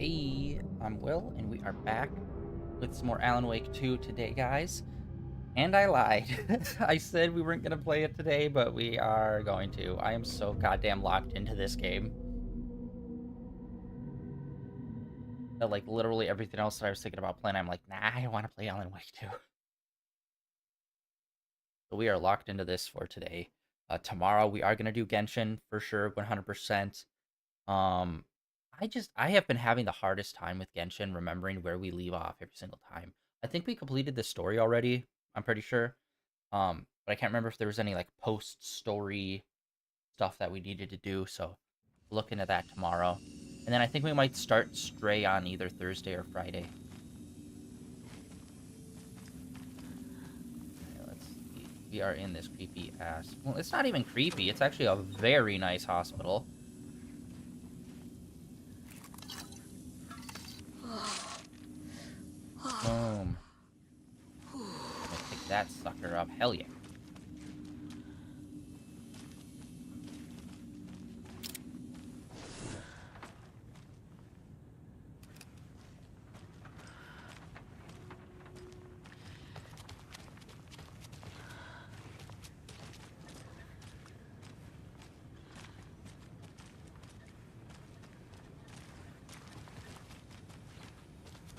Hey, I'm Will, and we are back with some more Alan Wake 2 today, guys. And I lied. I said we weren't going to play it today, but we are going to. I am so goddamn locked into this game that, like, literally everything else that I was thinking about playing, I'm like, nah, I want to play Alan Wake 2. So we are locked into this for today. Tomorrow, we are going to do Genshin for sure, 100%. Um, I have been having the hardest time with Genshin remembering where we leave off every single time. I think we completed the story already. I'm pretty sure. But I can't remember if there was any like post-story stuff that we needed to do. So look into that tomorrow. And then I think we might start Stray on either Thursday or Friday. Okay, let's see. We are in this creepy ass. Well, it's not even creepy. It's actually a very nice hospital. Boom. Gonna pick that sucker up. Hell yeah.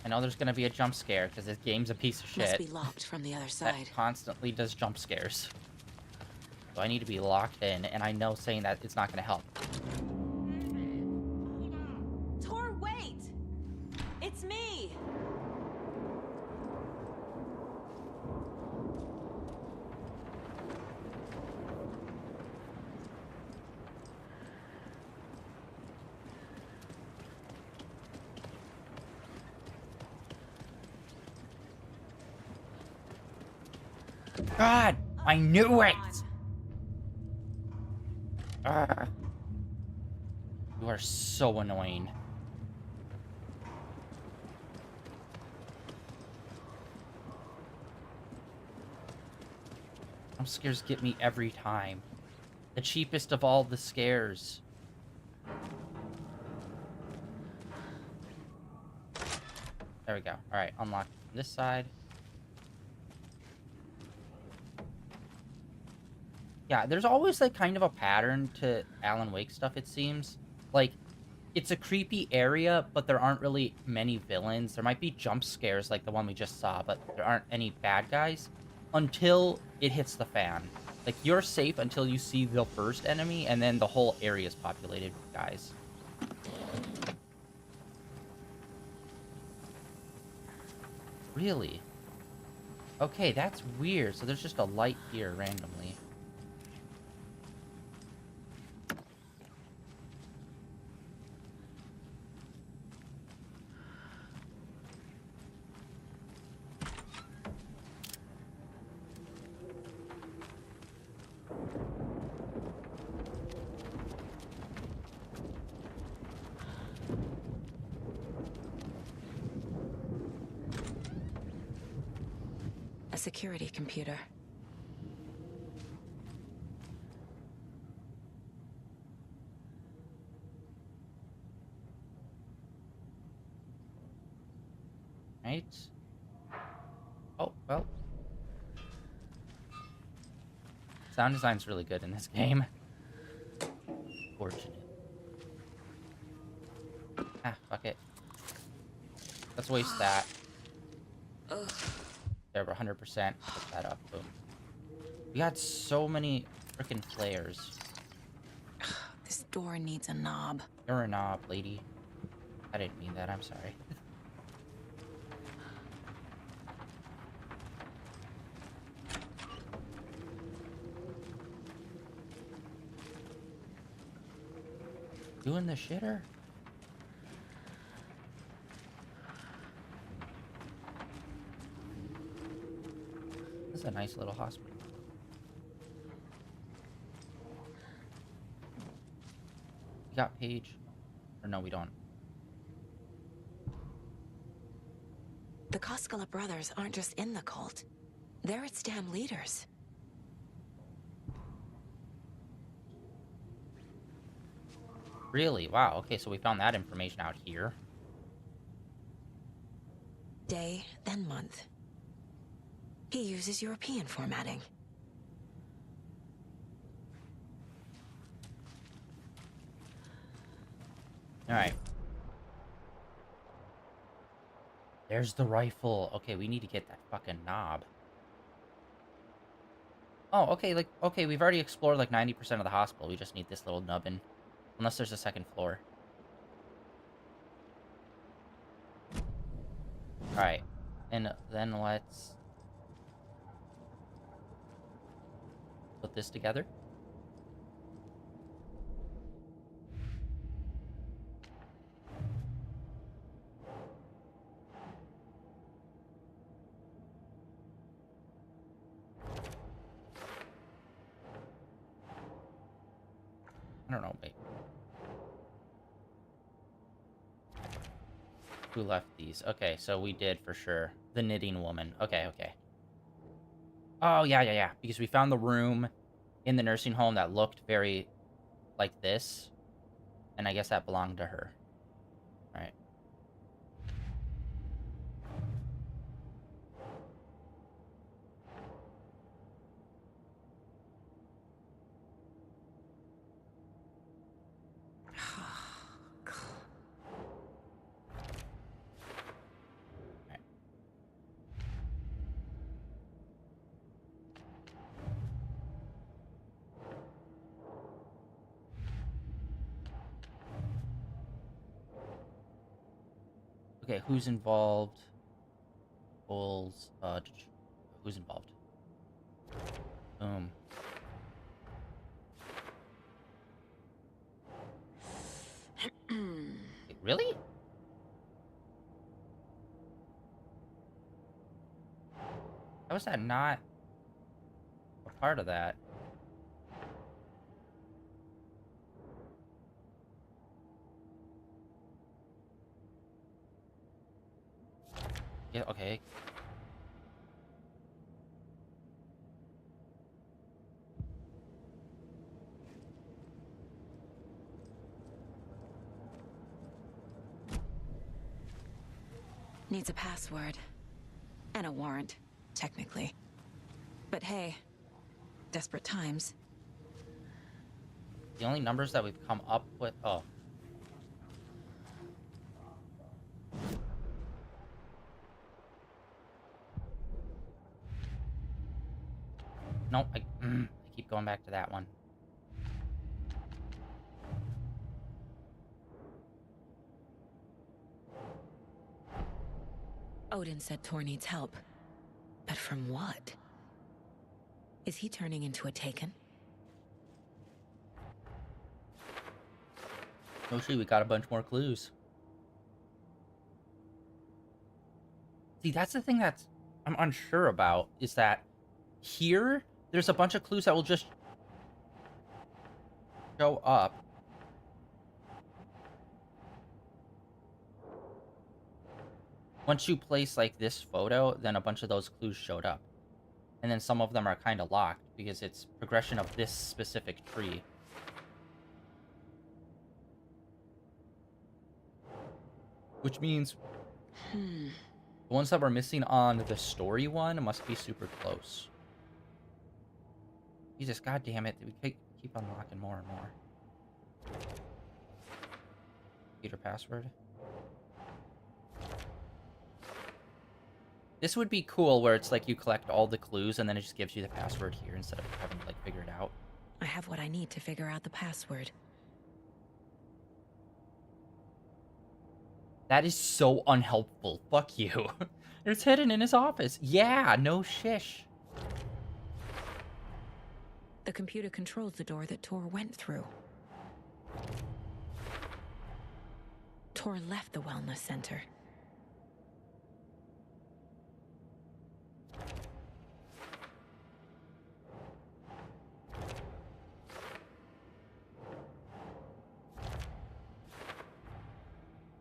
I know there's gonna be a jump scare because this game's a piece of Must shit be locked from the other that side. constantly does jump scares. So I need to be locked in, and I know saying that it's not gonna help. Tor, wait! It's me! God, I knew Come it! on. Ah, you are so annoying. Jump scares get me every time. The cheapest of all the scares. There we go. Alright, unlock this side. Yeah, there's always like kind of a pattern to Alan Wake stuff, it seems. Like, it's a creepy area, but there aren't really many villains. There might be jump scares like the one we just saw, but there aren't any bad guys until it hits the fan. Like, you're safe until you see the first enemy, and then the whole area is populated with guys. Really? Okay, that's weird. So there's just a light here randomly. A security computer. Right? Oh, well. Sound design's really good in this game. Fortunate. Ah, fuck it. Let's waste that. There, we're 100%. Pick that up. Boom. We got so many freaking flares. This door needs a knob. You're a knob, lady. I didn't mean that. I'm sorry. Doing the shitter? This is a nice little hospital. We got Paige. Or no, we don't. The Koskela brothers aren't just in the cult. They're its damn leaders. Really? Wow. Okay, so we found that information out here. day, then month. He uses European formatting. Alright. There's the rifle. Okay, we need to get that fucking knob. Oh, okay, like, okay, we've already explored, like, 90% of the hospital. We just need this little nubbin. Unless there's a second floor. Alright. And then let's put this together. I don't know, wait. Who left these? Okay, so we did for sure. The knitting woman. Okay, okay. Oh, yeah. Because we found the room in the nursing home that looked very like this. And I guess that belonged to her. Alright. Okay, who's involved? Bulls. Who's involved? Boom. Wait, really? How is that not a part of that? Yeah, okay. Needs a password. And a warrant, technically. But hey, desperate times. The only numbers that we've come up with... Oh. No, I keep going back to that one. Odin said Tor needs help. But from what? Is he turning into a Taken? No shit, we got a bunch more clues. See, that's the thing that's I'm unsure about, is that here, there's a bunch of clues that will just show up. Once you place, like, this photo, then a bunch of those clues showed up. And then some of them are kind of locked, because it's progression of this specific tree. Which means the ones that were missing on the story one must be super close. Jesus, goddammit, we keep unlocking more and more. Computer password. This would be cool where it's like you collect all the clues and then it just gives you the password here instead of having to like figure it out. I have what I need to figure out the password. That is so unhelpful. Fuck you. It's hidden in his office. Yeah, no shish. The computer controls the door that Tor went through. Tor left the wellness center.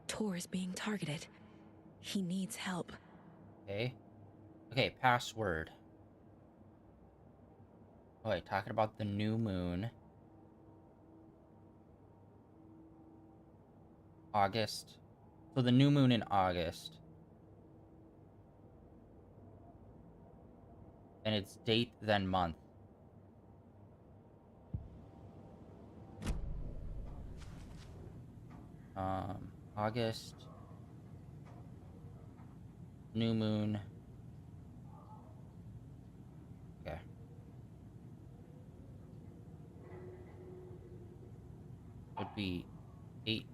Tor is being targeted. He needs help. Okay. Okay, password. Oh, wait, talking about the new moon. August. So the new moon in August. And it's date then month. August, new moon. Okay. Would be 8,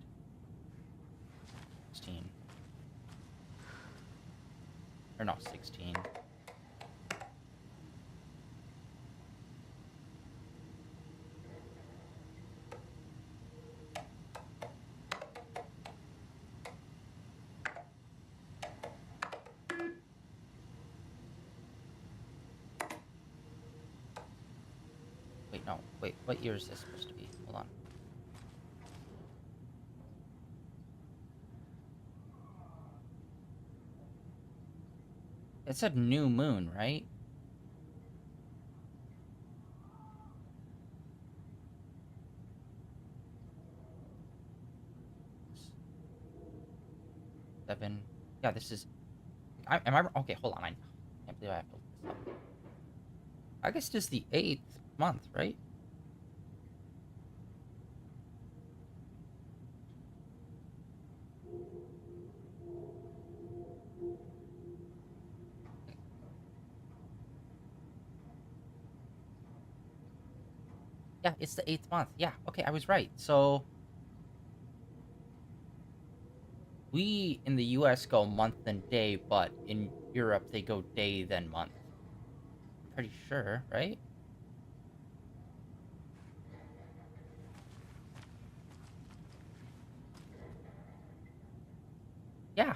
16. Or no, 16. Wait, no. Wait, what year is this supposed to be? Hold on. It said new moon, right? Seven. Yeah, this is. Am I? Okay, hold on. I can't believe I have to look this up. August is the 8th month, right? Yeah, it's the 8th month. Yeah, okay, I was right. So we in the US go month then day, but in Europe they go day then month. I'm pretty sure, right? Yeah.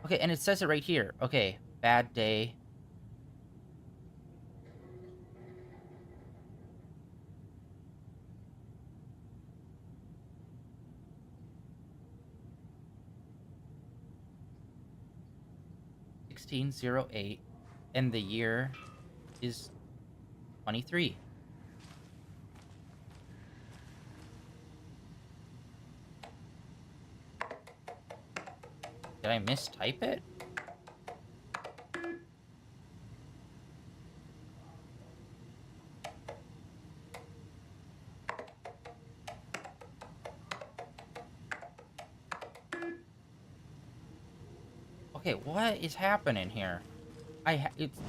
Okay, and it says it right here. Okay, bad day. (1608), and the year is 23. Did I mistype it? Okay, what is happening here? It's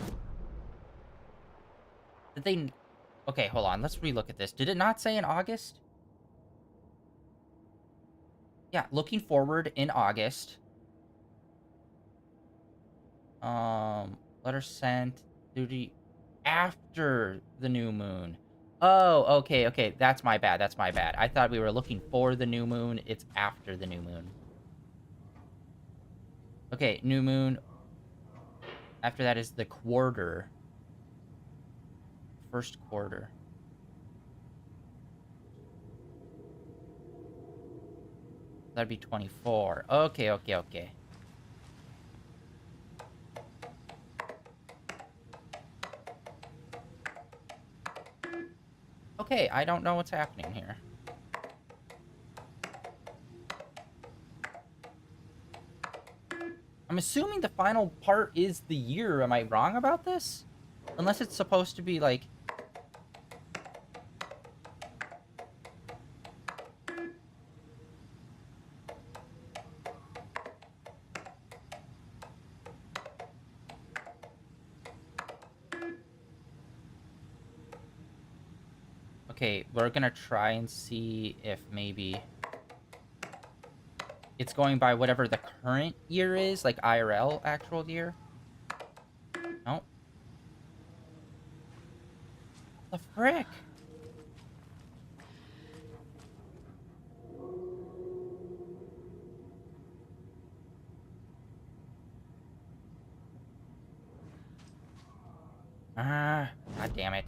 did they Okay, hold on. Let's relook at this. Did it not say in August? Yeah, looking forward in August. Letter sent duty after the new moon. Oh, okay, okay. That's my bad. That's my bad. I thought we were looking for the new moon. It's after the new moon. Okay, new moon. After that is the quarter. First quarter. That'd be 24. Okay, okay, okay. Okay, I don't know what's happening here. I'm assuming the final part is the year. Am I wrong about this? Unless it's supposed to be like... Okay, we're gonna try and see if maybe it's going by whatever the current year is, like IRL actual year. No. The frick? Ah, god damn it.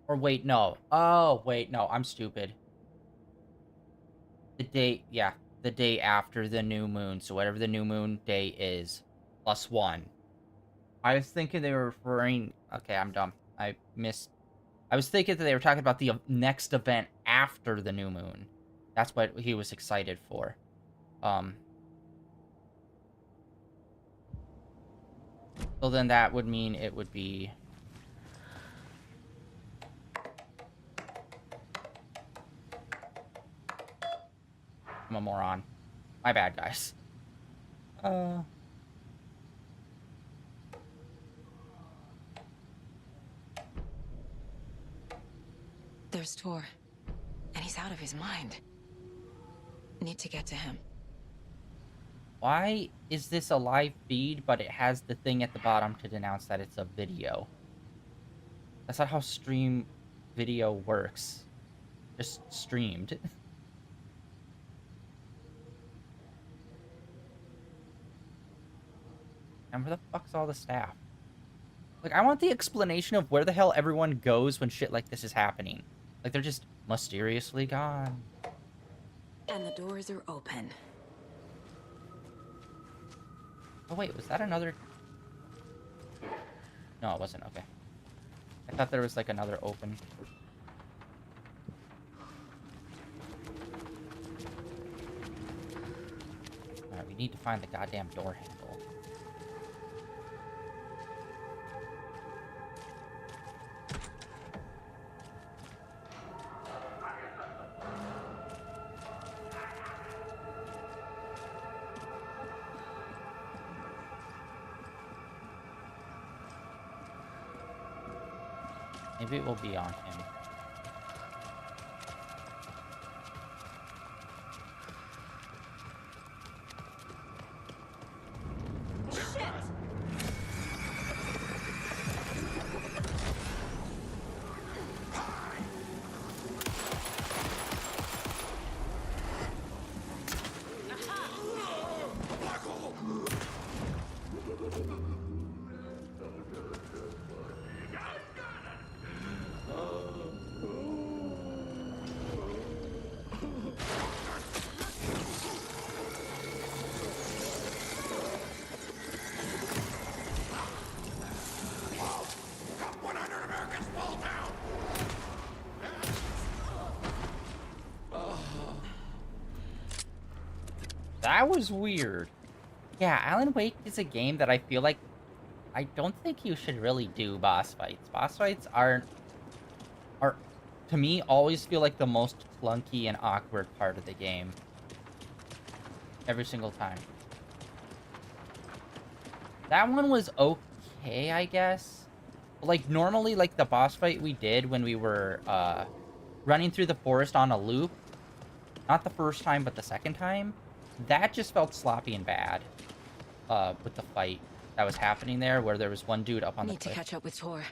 Or wait, no. Oh, wait, no, I'm stupid. The day, yeah, the day after the new moon. So whatever the new moon day is, +1. I was thinking they were referring... Okay, I'm dumb. I missed... I was thinking that they were talking about the next event after the new moon. That's what he was excited for. So then that would mean it would be... I'm a moron. My bad, guys. There's Tor. And he's out of his mind. Need to get to him. Why is this a live feed, but it has the thing at the bottom to denounce that it's a video? That's not how stream video works. Just streamed. And where the fuck's all the staff? Like, I want the explanation of where the hell everyone goes when shit like this is happening. Like, they're just mysteriously gone. And the doors are open. Oh, wait, was that another... No, it wasn't. Okay. I thought there was, like, another open... Alright, we need to find the goddamn door handle. Maybe it will be on him. That was weird. Yeah, Alan Wake is a game that I feel like I don't think you should really do boss fights. Boss fights are to me always feel like the most clunky and awkward part of the game. Every single time. That one was okay, I guess. Like normally like the boss fight we did when we were running through the forest on a loop, not the first time but the second time, that just felt sloppy and bad. With the fight that was happening there, where there was one dude up on the cliff. Need to catch up with Tor.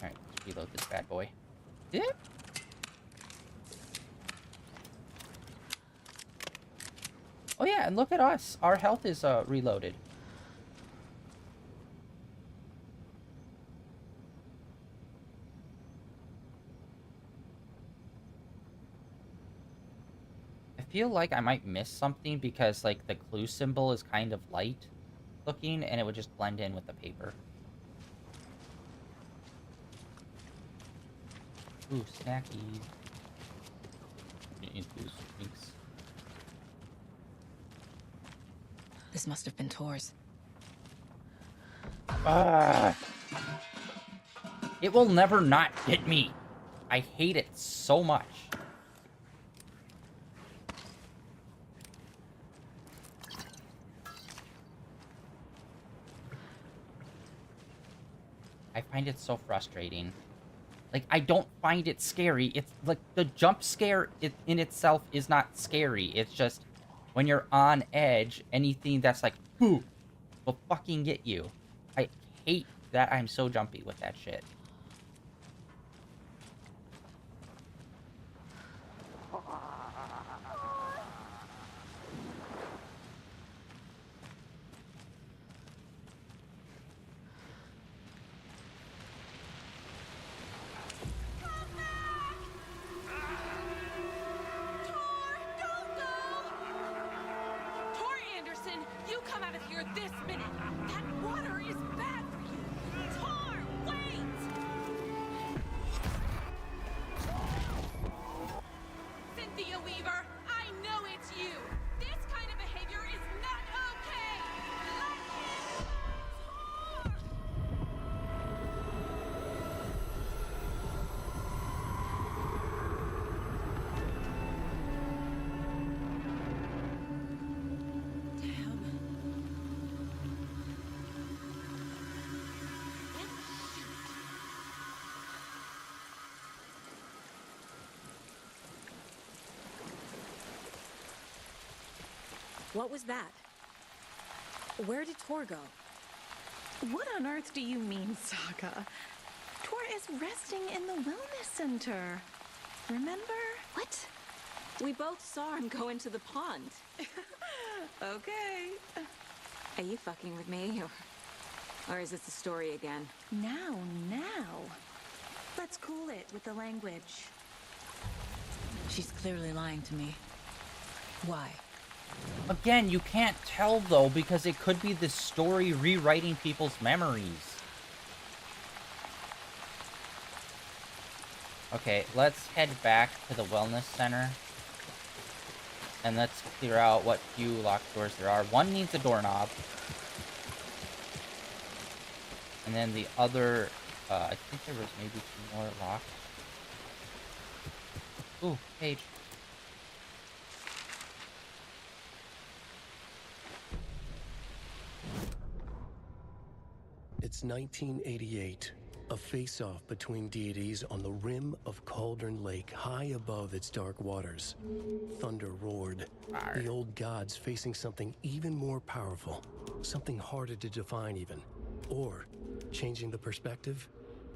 Alright, let's reload this bad boy. Yeah. Oh yeah, and look at us. Our health is reloaded. I feel like I might miss something because like the clue symbol is kind of light looking and it would just blend in with the paper. Ooh, snacky. Eat those drinks. This must have been Tor's. It will never not hit me. I hate it so much. I find it so frustrating. Like, I don't find it scary. It's like the jump scare in itself is not scary. It's just when you're on edge, anything that's like, whoo, will fucking get you. I hate that I'm so jumpy with that shit. You come out of here this minute! That water is bad for you! Tor, wait! Cynthia Weaver, I know it's you! This kind of behavior is not okay! Let him go, Tor! Damn. What was that? Where did Tor go? What on earth do you mean, Saga? Tor is resting in the wellness center. Remember? What? We both saw him go into the pond. Okay. Are you fucking with me? Or is this the story again? Now. Let's cool it with the language. She's clearly lying to me. Why? Again, you can't tell, though, because it could be the story rewriting people's memories. Okay, let's head back to the wellness center. And let's clear out what few locked doors there are. One needs a doorknob. And then the other, I think there was maybe 2 more locked. Ooh, page. It's 1988, a face-off between deities on the rim of Cauldron Lake, high above its dark waters. Thunder roared, the old gods facing something even more powerful, something harder to define even. Or, changing the perspective,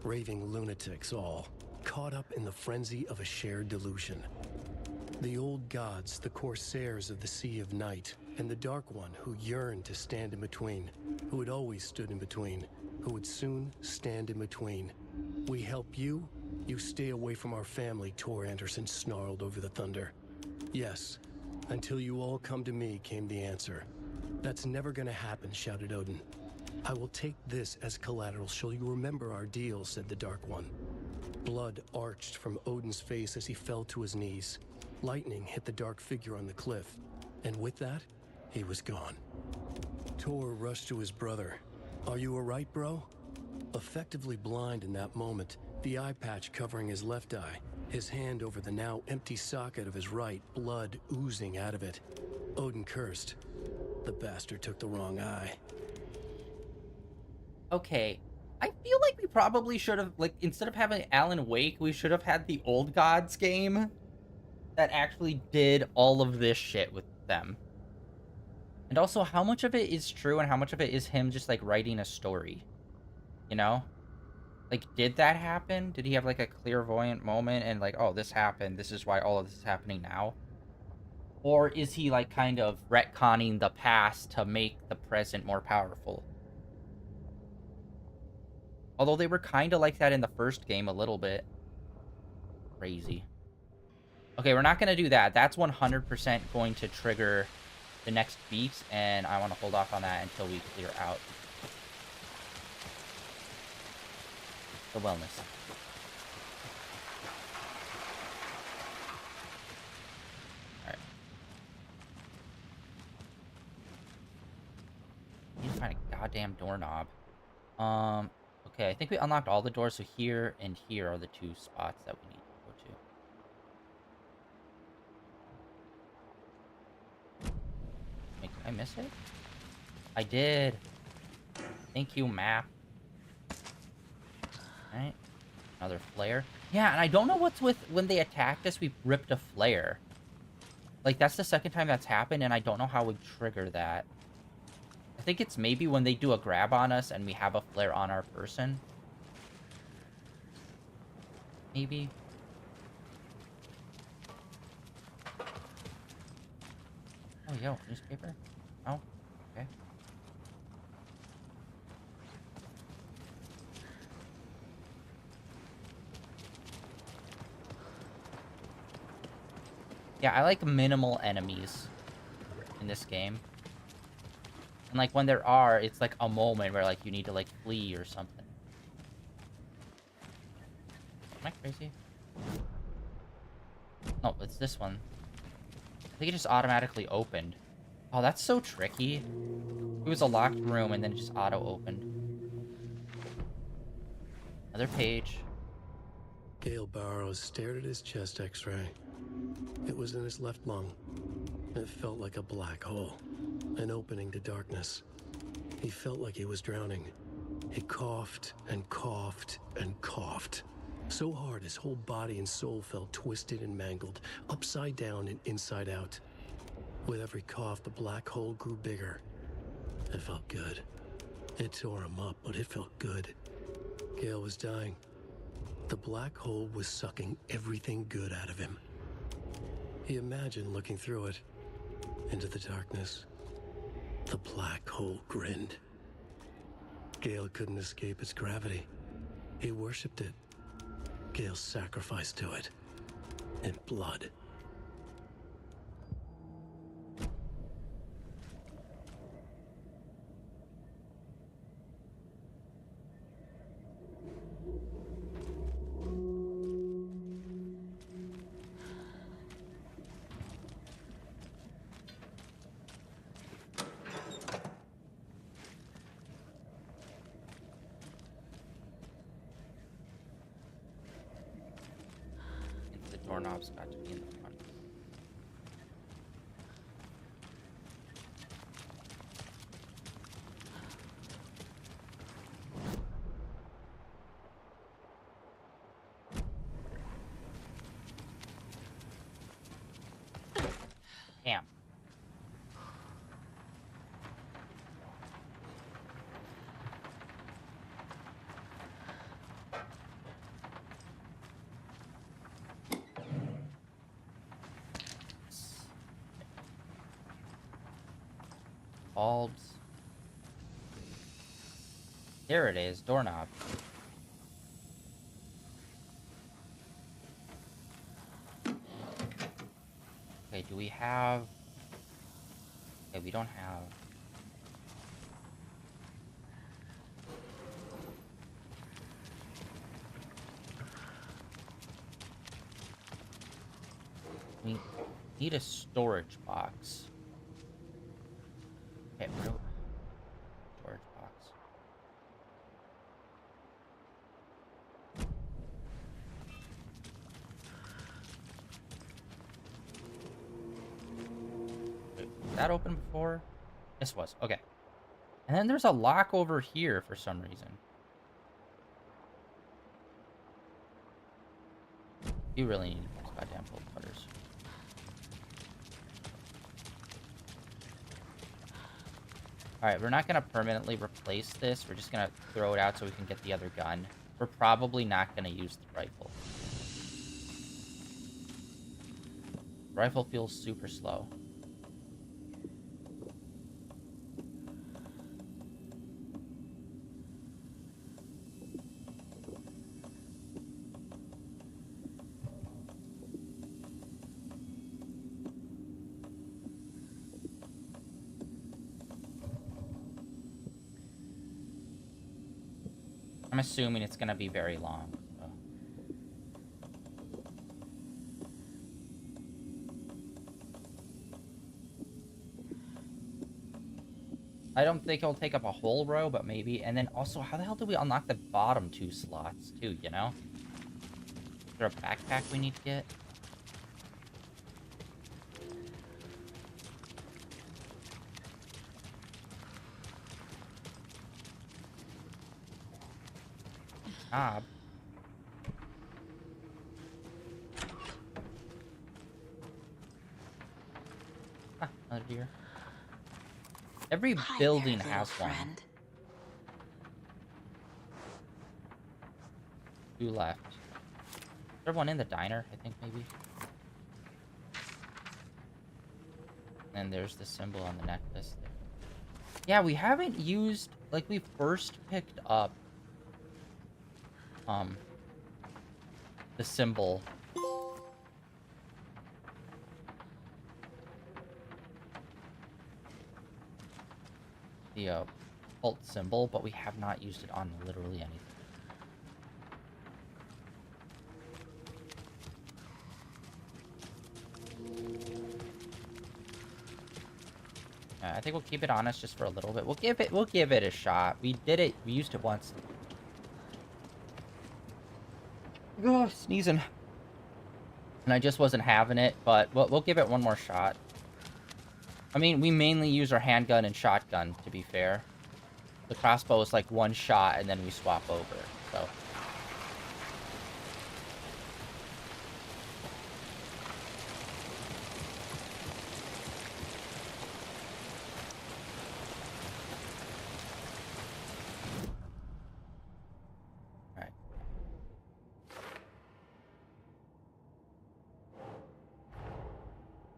raving lunatics all, caught up in the frenzy of a shared delusion. The old gods, the corsairs of the Sea of Night, and the Dark One who yearned to stand in between, who had always stood in between, who would soon stand in between. We help you, you stay away from our family, Tor Anderson snarled over the thunder. Yes, until you all come to me, came the answer. That's never gonna happen, shouted Odin. I will take this as collateral, shall you remember our deal, said the Dark One. Blood arched from Odin's face as he fell to his knees. Lightning hit the dark figure on the cliff, and with that, he was gone. Tor rushed to his brother. Are you alright, bro? Effectively blind in that moment, the eye patch covering his left eye, his hand over the now empty socket of his right, blood oozing out of it. Odin cursed. The bastard took the wrong eye. Okay, I feel like we probably should have, like, instead of having Alan Wake, we should have had the Old Gods game that actually did all of this shit with them. And also, how much of it is true and how much of it is him just, like, writing a story? You know? Like, did that happen? Did he have, like, a clairvoyant moment and, like, oh, this happened, this is why all of this is happening now? Or is he, like, kind of retconning the past to make the present more powerful? Although they were kind of like that in the first game a little bit. Crazy. Okay, we're not going to do that. That's 100% going to trigger the next beat, and I want to hold off on that until we clear out the wellness. Alright. Need to find a goddamn doorknob. Okay, I think we unlocked all the doors, so here and here are the 2 spots that we need to go to. Wait, did I miss it? I did. Thank you, map. Alright. Another flare. Yeah, and I don't know what's with when they attacked us, we ripped a flare. Like, that's the second time that's happened, and I don't know how we trigger that. I think it's maybe when they do a grab on us and we have a flare on our person. Maybe. Oh, yo, newspaper? Oh, okay. Yeah, I like minimal enemies in this game. And, like, when there are, it's, like, a moment where, like, you need to, like, flee or something. Am I crazy? No, it's this one. I think it just automatically opened. Oh, that's so tricky. It was a locked room, and then it just auto-opened. Another page. Gale Barrows stared at his chest x-ray. It was in his left lung. It felt like a black hole, an opening to darkness. He felt like he was drowning. He coughed and coughed and coughed. So hard his whole body and soul felt twisted and mangled, upside down and inside out. With every cough, the black hole grew bigger. It felt good. It tore him up, but it felt good. Gale was dying. The black hole was sucking everything good out of him. He imagined looking through it, into the darkness. The black hole grinned. Gale couldn't escape its gravity. He worshipped it. Gale sacrificed to it. In blood. The doorknob's got to be in the front. Damn. Bulbs. There it is, doorknob. Okay, do we have... Okay, we don't have... We need a storage box. Okay, storage box. Wait, was that open before? This was. Okay. And then there's a lock over here for some reason. You really need those goddamn bolt cutters. Alright, we're not going to permanently replace this. We're just going to throw it out so we can get the other gun. We're probably not going to use the rifle. Rifle feels super slow. I'm assuming it's going to be very long. So. I don't think it'll take up a whole row, but maybe. And then also, how the hell do we unlock the bottom 2 slots, too, you know? Is there a backpack we need to get? Ah. Ah, another deer. Every Hi building there, has little one. friend. 2 left. Is there one in the diner, I think, maybe? And there's the symbol on the necklace. Yeah, we haven't used... Like, we first picked up... the symbol. the cult symbol, but we have not used it on literally anything. I think we'll keep it on us just for a little bit. We'll give it a shot. We did it. We used it once. Ugh, sneezing. And I just wasn't having it, but we'll give it one more shot. I mean, we mainly use our handgun and shotgun, to be fair. The crossbow is like one shot, and then we swap over, so... Alright.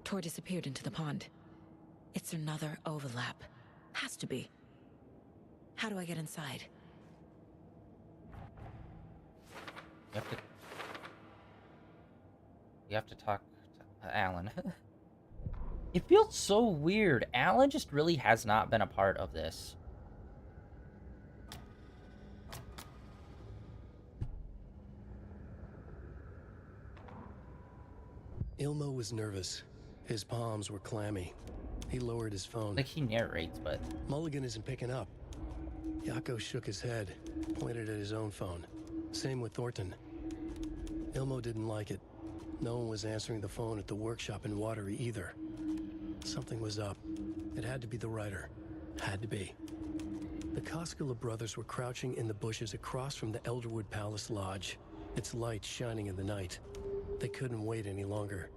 Tor disappeared into the pond. It's another overlap. Has to be. How do I get inside? You have to talk to Alan. It feels so weird. Alan just really has not been a part of this. Ilmo was nervous. His palms were clammy. He lowered his phone. Like, he narrates, but... Mulligan isn't picking up. Yako shook his head, pointed at his own phone. Same with Thornton. Ilmo didn't like it. No one was answering the phone at the workshop in Watery either. Something was up. It had to be the writer. Had to be. The Koskela brothers were crouching in the bushes across from the Elderwood Palace Lodge, its light shining in the night. They couldn't wait any longer.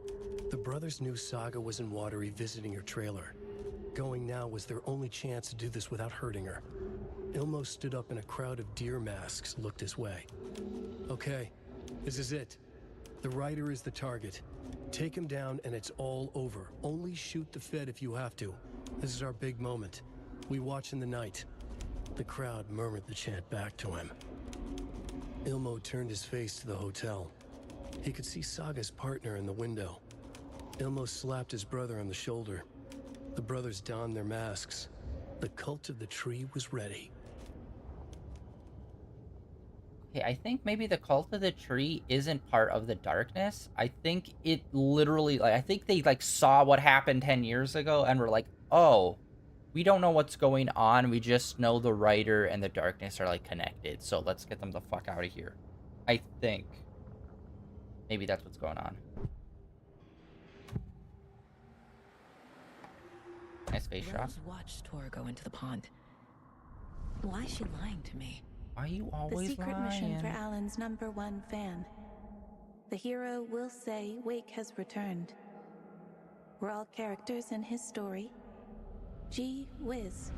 The brothers knew Saga was in Watery visiting her trailer. Going now was their only chance to do this without hurting her. Ilmo stood up and a crowd of deer masks looked his way. Okay, this is it. The writer is the target. Take him down and it's all over. Only shoot the Fed if you have to. This is our big moment. We watch in the night. The crowd murmured the chant back to him. Ilmo turned his face to the hotel. He could see Saga's partner in the window. Ilmo slapped his brother on the shoulder. The brothers donned their masks. The cult of the tree was ready. Okay, I think maybe the cult of the tree isn't part of the darkness. I think it literally, like, I think they, like, saw what happened 10 years ago and were like, oh, we don't know what's going on. We just know the writer and the darkness are, like, connected. So let's get them the fuck out of here. I think. Maybe that's what's going on. Nice face shot. Rose watched Tor go into the pond. Why is she lying to me? Why are you The always secret mission for lying? Alan's #1 fan. The hero will say Wake has returned. We're all characters in his story. Gee whiz.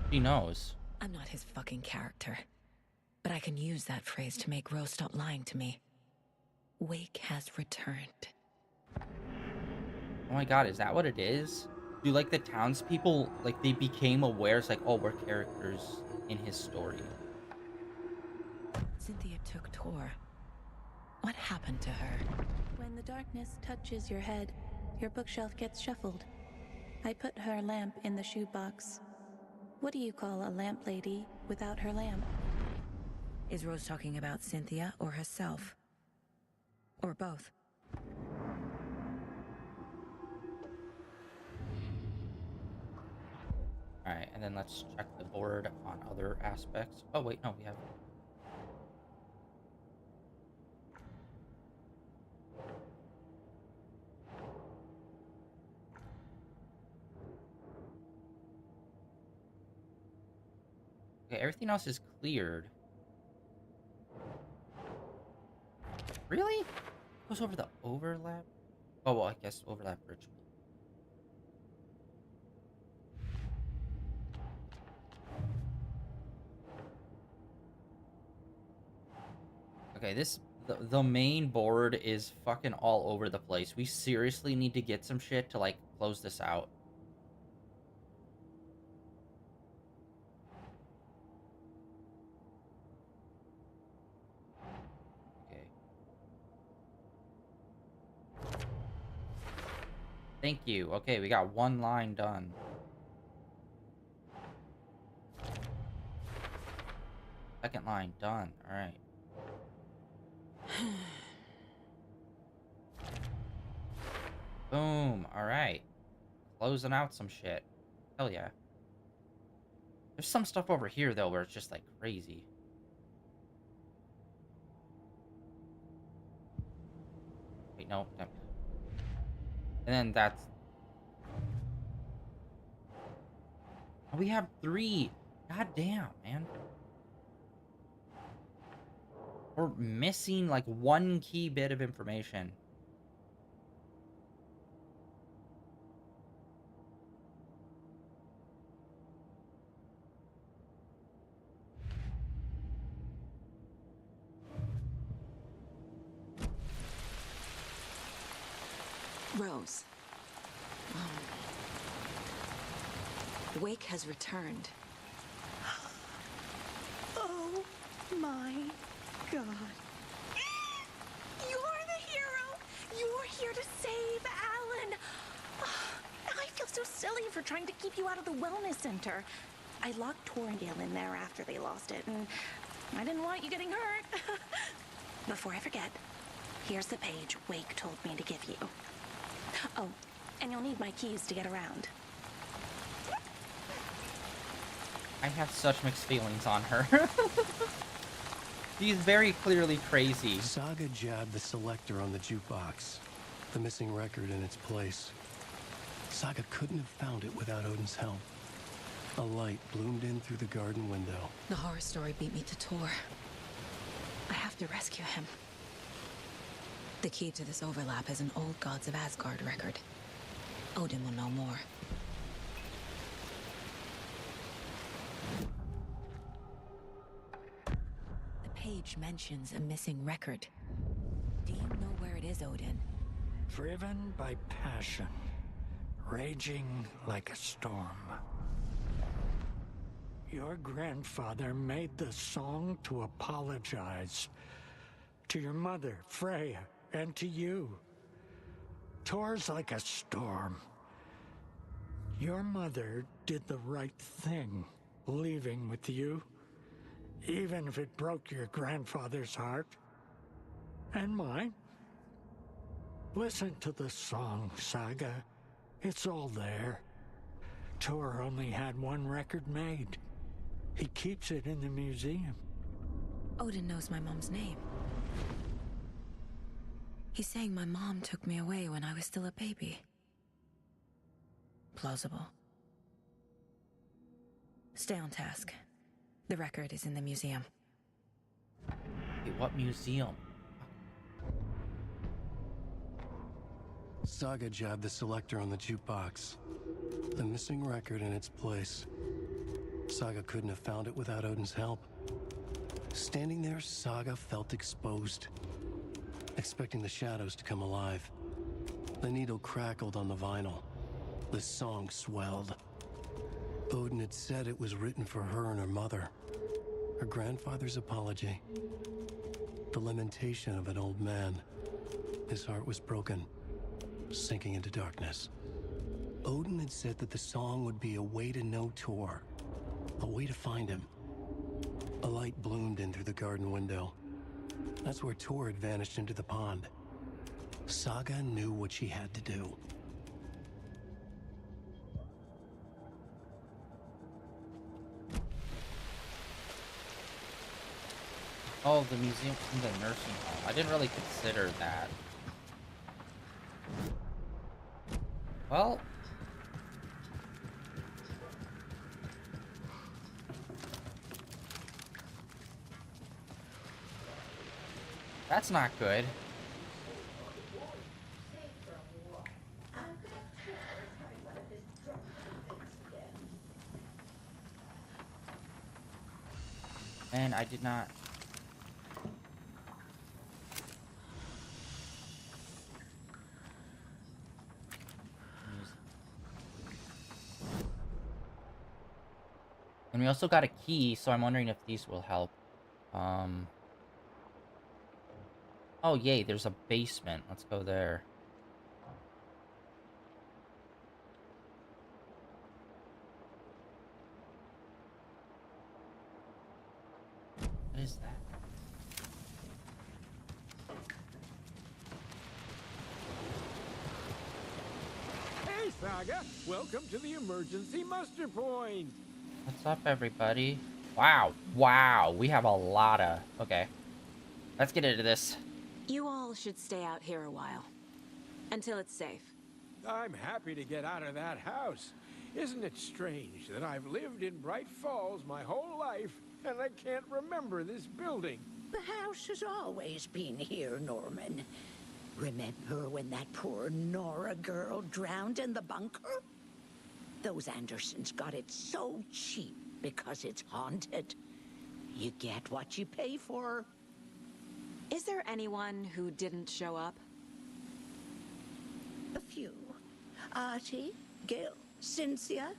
She knows. I'm not his fucking character. But I can use that phrase to make Rose stop lying to me. Wake has returned. Oh my god, is that what it is? Do, like, the townspeople, like, they became aware? It's like, oh, we're characters in his story. Cynthia took Tor. What happened to her? When the darkness touches your head, your bookshelf gets shuffled. I put her lamp in the shoebox. What do you call a lamp lady without her lamp? Is Rose talking about Cynthia or herself? Or both? Alright, and then let's check the board on other aspects. Oh, wait, no, we have... Okay, everything else is cleared. Really? Goes over the overlap? Oh, well, I guess overlap ritual. Okay, the main board is fucking all over the place. We seriously need to get some shit to, like, close this out. Okay. Thank you. Okay, we got one line done. Second line done. All right. Boom. All right. Closing out some shit. Hell yeah. There's some stuff over here though where it's just like crazy. Wait, no. No. And then that's. Oh, we have 3. God damn, man. We're missing like one key bit of information. Rose. Wake has returned. Oh my god. You're the hero! You're here to save Alan! I feel so silly for trying to keep you out of the wellness center. I locked Torringale in there after they lost it, and I didn't want you getting hurt. Before I forget, here's the page Wake told me to give you. Oh, and you'll need my keys to get around. I have such mixed feelings on her. She's very clearly crazy. Saga jabbed the selector on the jukebox, the missing record in its place. Saga couldn't have found it without Odin's help. A light bloomed in through the garden window. The horror story beat me to Tor. I have to rescue him. The key to this overlap is an old Gods of Asgard record. Odin will know more. The page mentions a missing record. Do you know where it is, Odin? Driven by passion, raging like a storm. Your grandfather made the song to apologize to your mother, Freya, and to you. Tor's like a storm. Your mother did the right thing, leaving with you, even if it broke your grandfather's heart. And mine. Listen to the song, Saga. It's all there. Tor only had one record made. He keeps it in the museum. Odin knows my mom's name. He's saying my mom took me away when I was still a baby. Plausible. Stay on task. The record is in the museum. Wait, what museum? Saga jabbed the selector on the jukebox, the missing record in its place. Saga couldn't have found it without Odin's help. Standing there, Saga felt exposed, expecting the shadows to come alive. The needle crackled on the vinyl. The song swelled. Odin had said it was written for her and her mother. Her grandfather's apology. The lamentation of an old man. His heart was broken, sinking into darkness. Odin had said that the song would be a way to know Tor, a way to find him. A light bloomed in through the garden window. That's where Tor had vanished into the pond. Saga knew what she had to do. Oh, the museum in the nursing home. I didn't really consider that. Well, that's not good. And I did not. And we also got a key, so I'm wondering if these will help. Oh, yay, there's a basement. Let's go there. What is that? Hey, Saga! Welcome to the emergency muster point! What's up, everybody? Wow. Wow. We have a lot of... Okay. Let's get into this. You all should stay out here a while. Until it's safe. I'm happy to get out of that house. Isn't it strange that I've lived in Bright Falls my whole life and I can't remember this building? The house has always been here, Norman. Remember when that poor Nora girl drowned in the bunker? Those Andersons got it so cheap because it's haunted. You get what you pay for. Is there anyone who didn't show up? A few. Artie, Gil, Cynthia.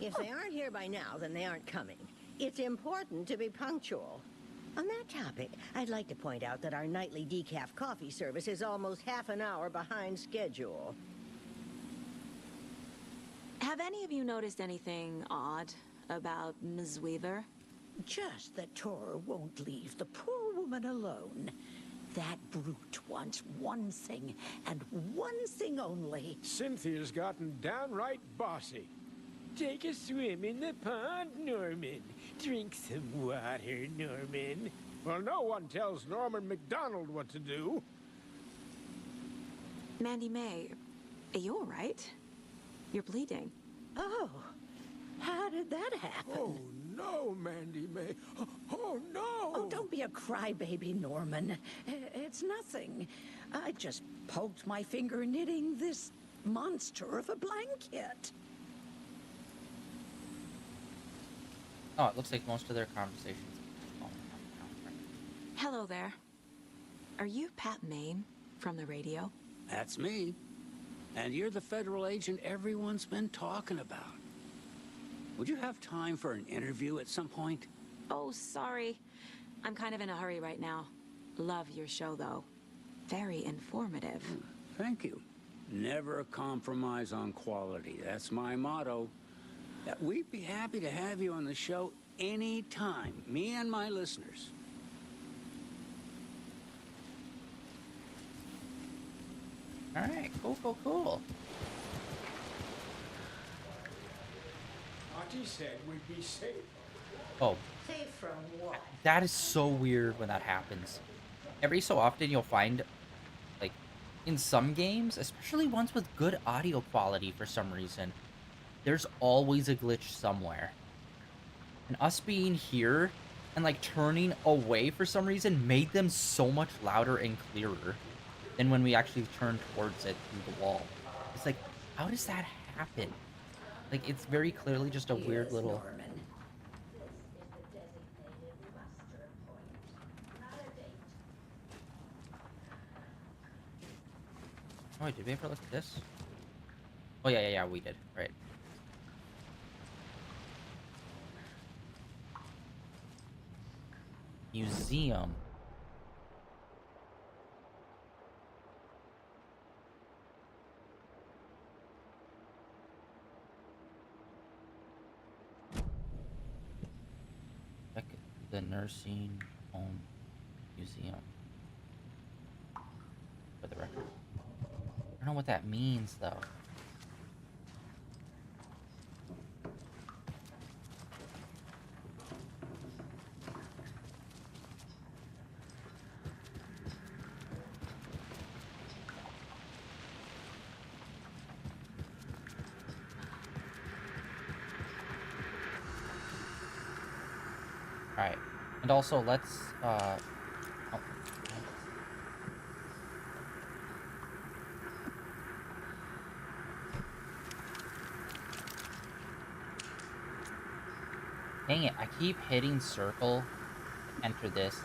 If they aren't here by now, then they aren't coming. It's important to be punctual. On that topic, I'd like to point out that our nightly decaf coffee service is almost half an hour behind schedule. Have any of you noticed anything odd about Ms. Weaver? Just that Tor won't leave the poor woman alone. That brute wants one thing, and one thing only. Cynthia's gotten downright bossy. Take a swim in the pond, Norman. Drink some water, Norman. Well, no one tells Norman McDonald what to do. Mandy May, are you all right? You're bleeding. Oh, how did that happen? Oh, no, Mandy May. Oh, no! Oh, don't be a crybaby, Norman. It's nothing. I just poked my finger knitting this monster of a blanket. Oh, it looks like most of their conversations. Hello there. Are you Pat Maine from the radio? That's me. And you're the federal agent everyone's been talking about. Would you have time for an interview at some point? Oh, sorry. I'm kind of in a hurry right now. Love your show, though. Very informative. Thank you. Never compromise on quality. That's my motto. We'd be happy to have you on the show anytime, me and my listeners. All right, cool. Auntie said we'd be safe. Oh, Safe from what? that is so weird when that happens. Every so often you'll find, like, in some games, especially ones with good audio quality for some reason, there's always a glitch somewhere. And us being here and, like, turning away for some reason made them so much louder and clearer than when we actually turned towards it through the wall. It's like, how does that happen? Like, it's very clearly just a weird Yes, little... Norman. Oh, wait, did we ever look at this? Oh, yeah, we did. Right. Museum. Check the nursing home museum. For the record. I don't know what that means, though. Alright. And also, let's, oh. Dang it, I keep hitting circle, enter this.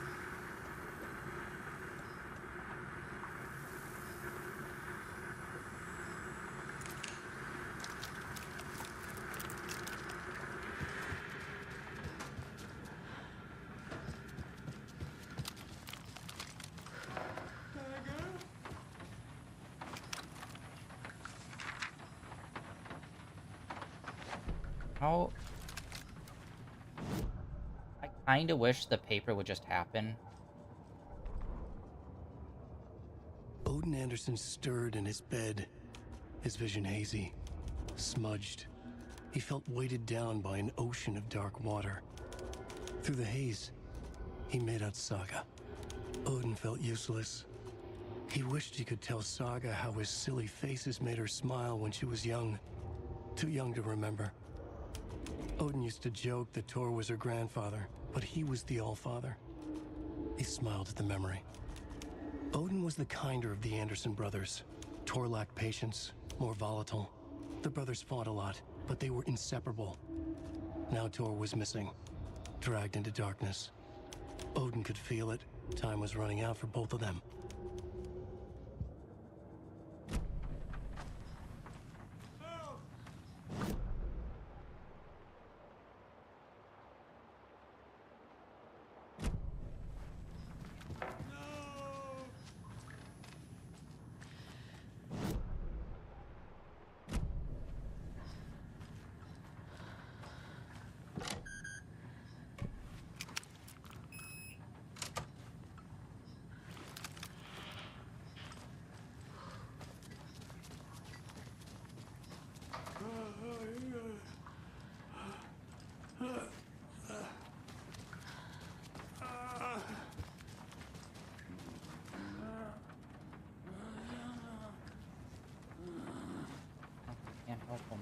How? kind of wish the paper would just happen. Odin Anderson stirred in his bed, his vision hazy, smudged. He felt weighted down by an ocean of dark water. Through the haze, he made out Saga. Odin felt useless. He wished he could tell Saga how his silly faces made her smile when she was young. Too young to remember. Odin used to joke that Tor was her grandfather, but he was the Allfather. He smiled at the memory. Odin was the kinder of the Anderson brothers. Tor lacked patience, more volatile. The brothers fought a lot, but they were inseparable. Now Tor was missing, dragged into darkness. Odin could feel it. Time was running out for both of them. Can't help him.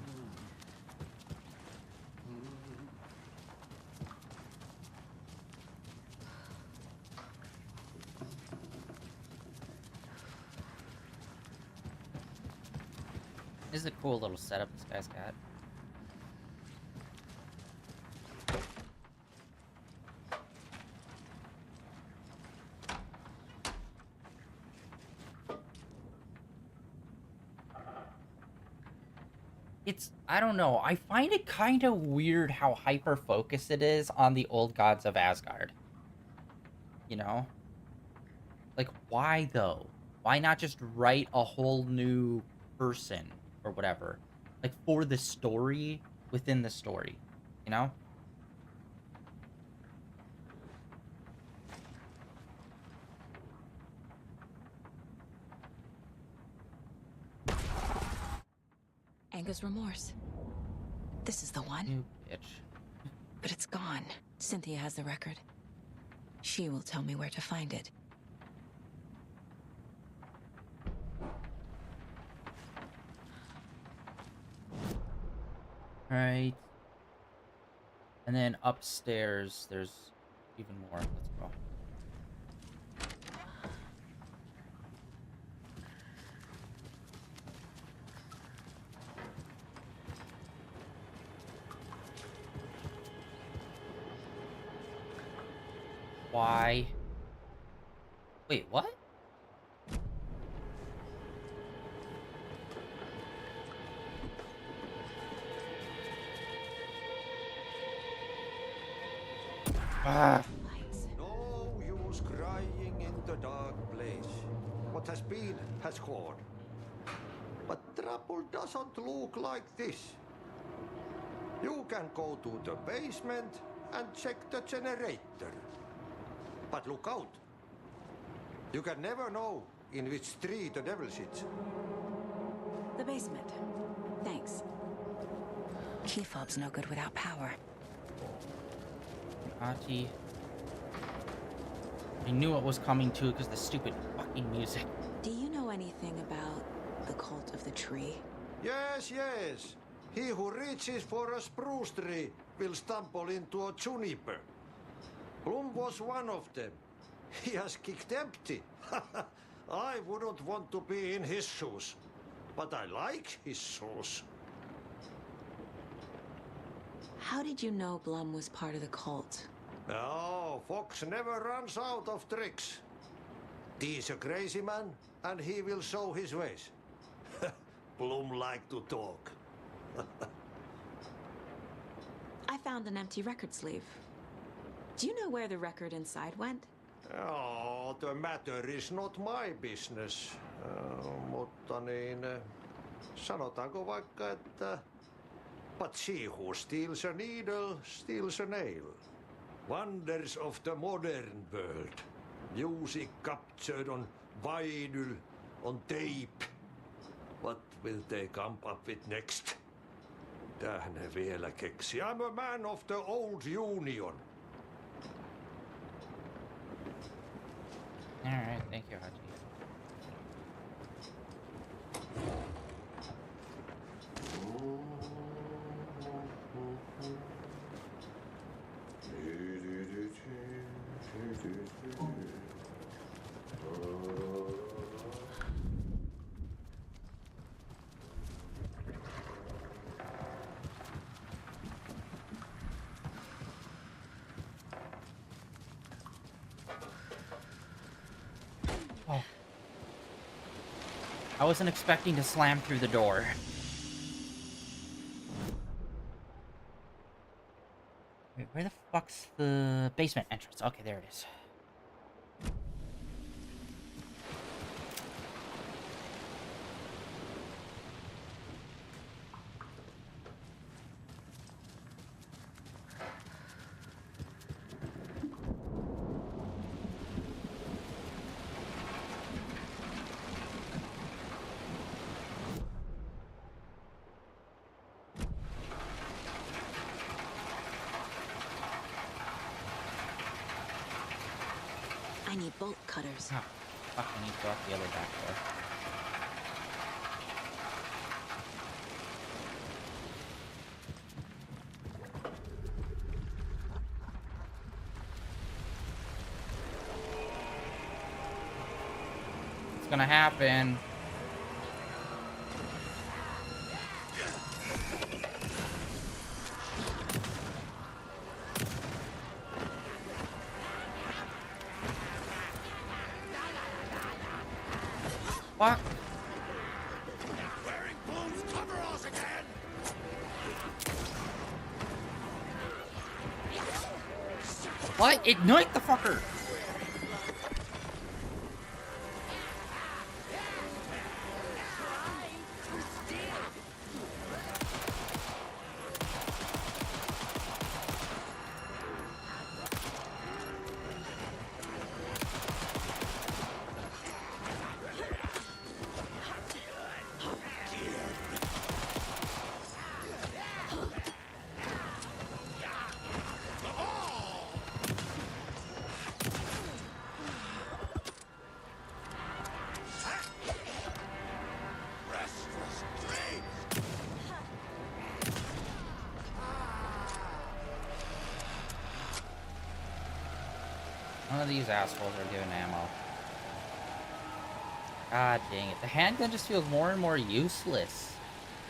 This is a cool little setup this guy's got. I don't know, I find it kind of weird how hyper-focused it is on the old gods of Asgard. You know? Like, why though? Why not just write a whole new person or whatever? Like, for the story within the story, you know? Anger's remorse. This is the one. You bitch. But it's gone. Cynthia has the record. She will tell me where to find it. Alright. And then upstairs, there's even more. Let's go. Why? Wait, what? Ah. No use crying in the dark place. What has been has gone. But trouble doesn't look like this. You can go to the basement and check the generator. But look out. You can never know in which tree the devil sits. The basement. Thanks. Key fob's no good without power. Ati. I knew it was coming too because the stupid fucking music. Do you know anything about the cult of the tree? Yes, yes. He who reaches for a spruce tree will stumble into a juniper. Bloom was one of them. He has kicked empty. I wouldn't want to be in his shoes. But I like his shoes. How did you know Blum was part of the cult? Oh, Fox never runs out of tricks. He's a crazy man, and he will show his ways. Bloom like to talk. I found an empty record sleeve. Do you know where the record inside went? Oh, the matter is not my business. Mutta niin, sanotaanko vaikka, että but she who steals a needle steals a nail. Wonders of the modern world. Music captured on vinyl, on tape. What will they come up with next? Tähän ne vielä keksi. I'm a man of the old union. Alright, thank you, Haji. Oh. I wasn't expecting to slam through the door. Wait, where the fuck's the basement entrance? Okay, there it is. I need bolt cutters. Oh, fuck, I need to go out the other back door. It's gonna happen. Fuck. Wearing boots cover us again. What? Ignite the fucker! None of these assholes are giving ammo. God dang it. The handgun just feels more and more useless.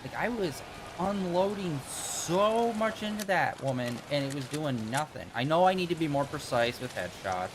Like, I was unloading so much into that woman, and it was doing nothing. I know I need to be more precise with headshots.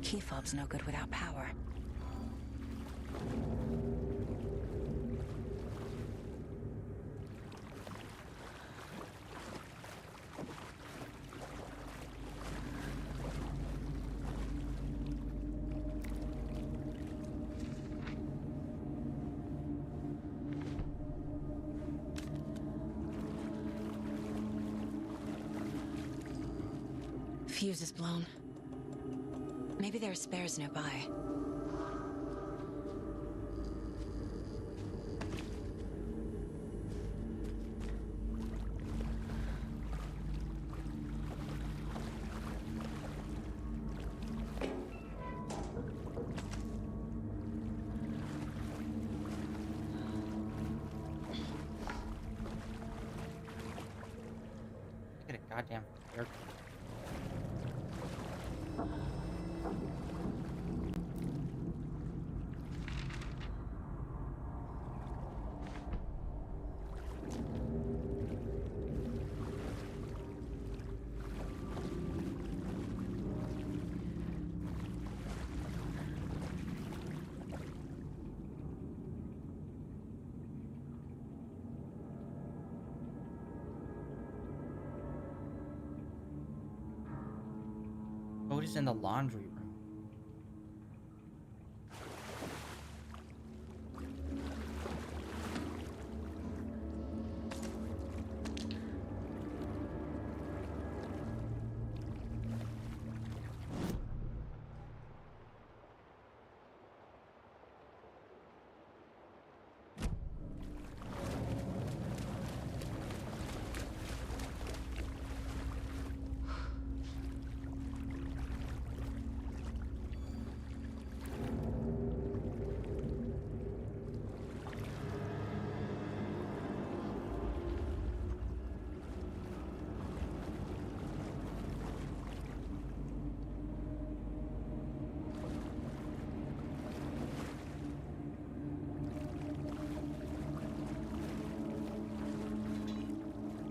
Key fob's no good without power. Fuse is blown. Maybe there are spares nearby. Look at a goddamn air. lives in the laundry room.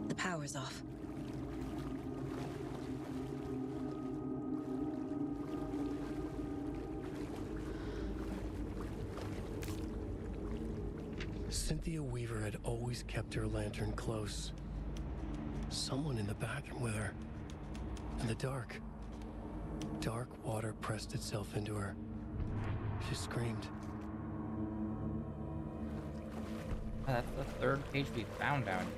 The power's off. Cynthia Weaver had always kept her lantern close. Someone in the bathroom with her. In the dark. Dark water pressed itself into her. She screamed. Oh, that's the third page we found out here.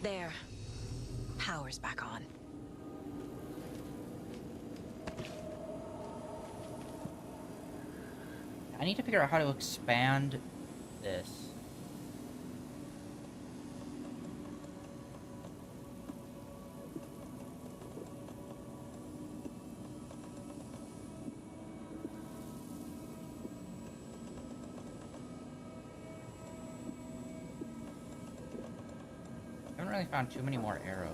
There. Power's back on. I need to figure out how to expand this. I haven't really found too many more arrows.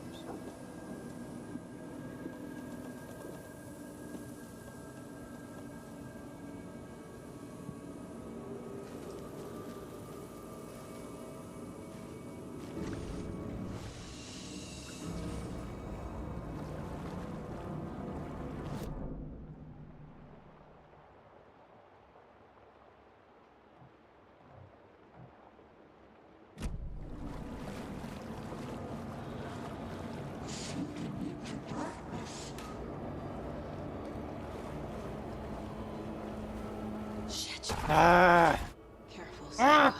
Careful.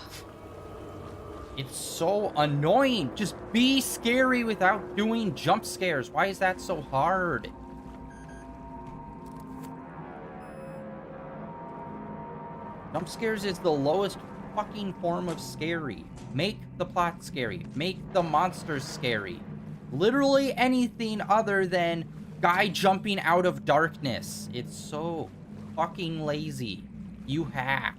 It's so annoying. Just be scary without doing jump scares. Why is that so hard? Jump scares is the lowest fucking form of scary. Make the plot scary. Make the monsters scary. Literally anything other than guy jumping out of darkness. It's so fucking lazy. You hack.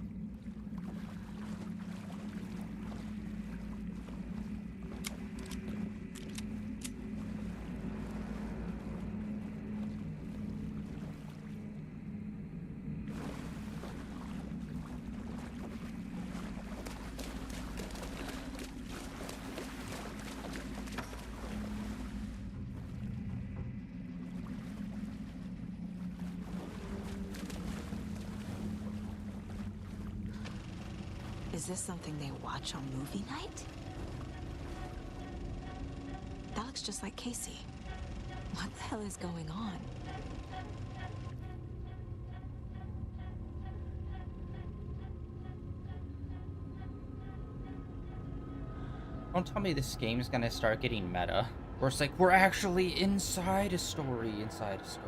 Is this something they watch on movie night? That looks just like Casey. What the hell is going on? Don't tell me this game is gonna start getting meta. Where it's like, we're actually inside a story, inside a story.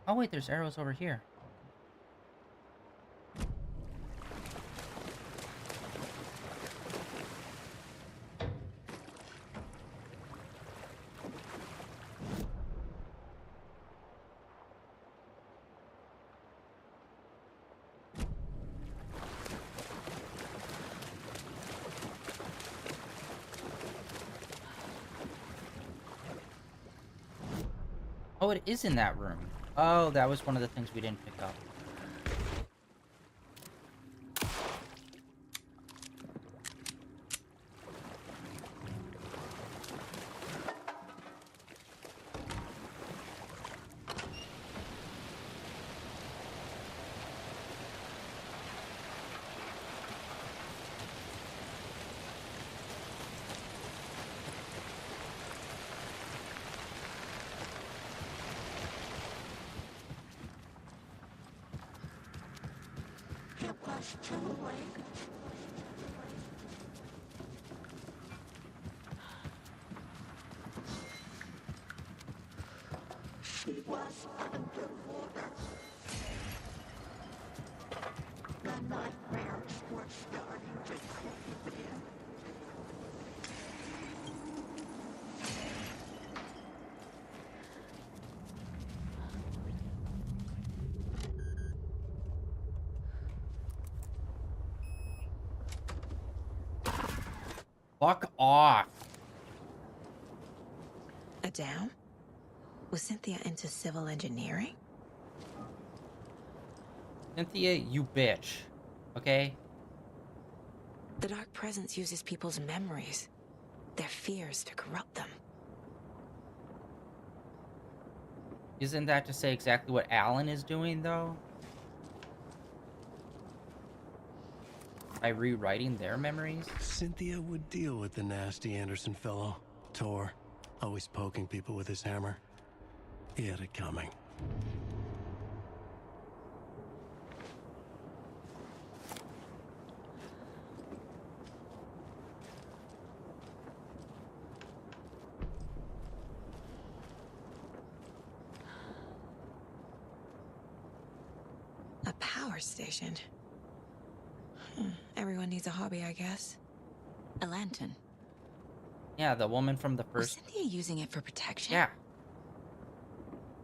Oh wait, there's arrows over here. Oh, it is in that room. Oh, that was one of the things we didn't pick up. She was underwater. The nightmares were starting to creep in. Fuck off. Adam? Was Cynthia into civil engineering? Cynthia, you bitch. Okay? The Dark Presence uses people's memories, their fears to corrupt them. Isn't that to say exactly what Alan is doing, though? By rewriting their memories? Cynthia would deal with the nasty Anderson fellow. Tor, always poking people with his hammer. He had it coming. A power station. Everyone needs a hobby, I guess. A lantern. Yeah, the woman from the Was first... Cynthia using it for protection? Yeah.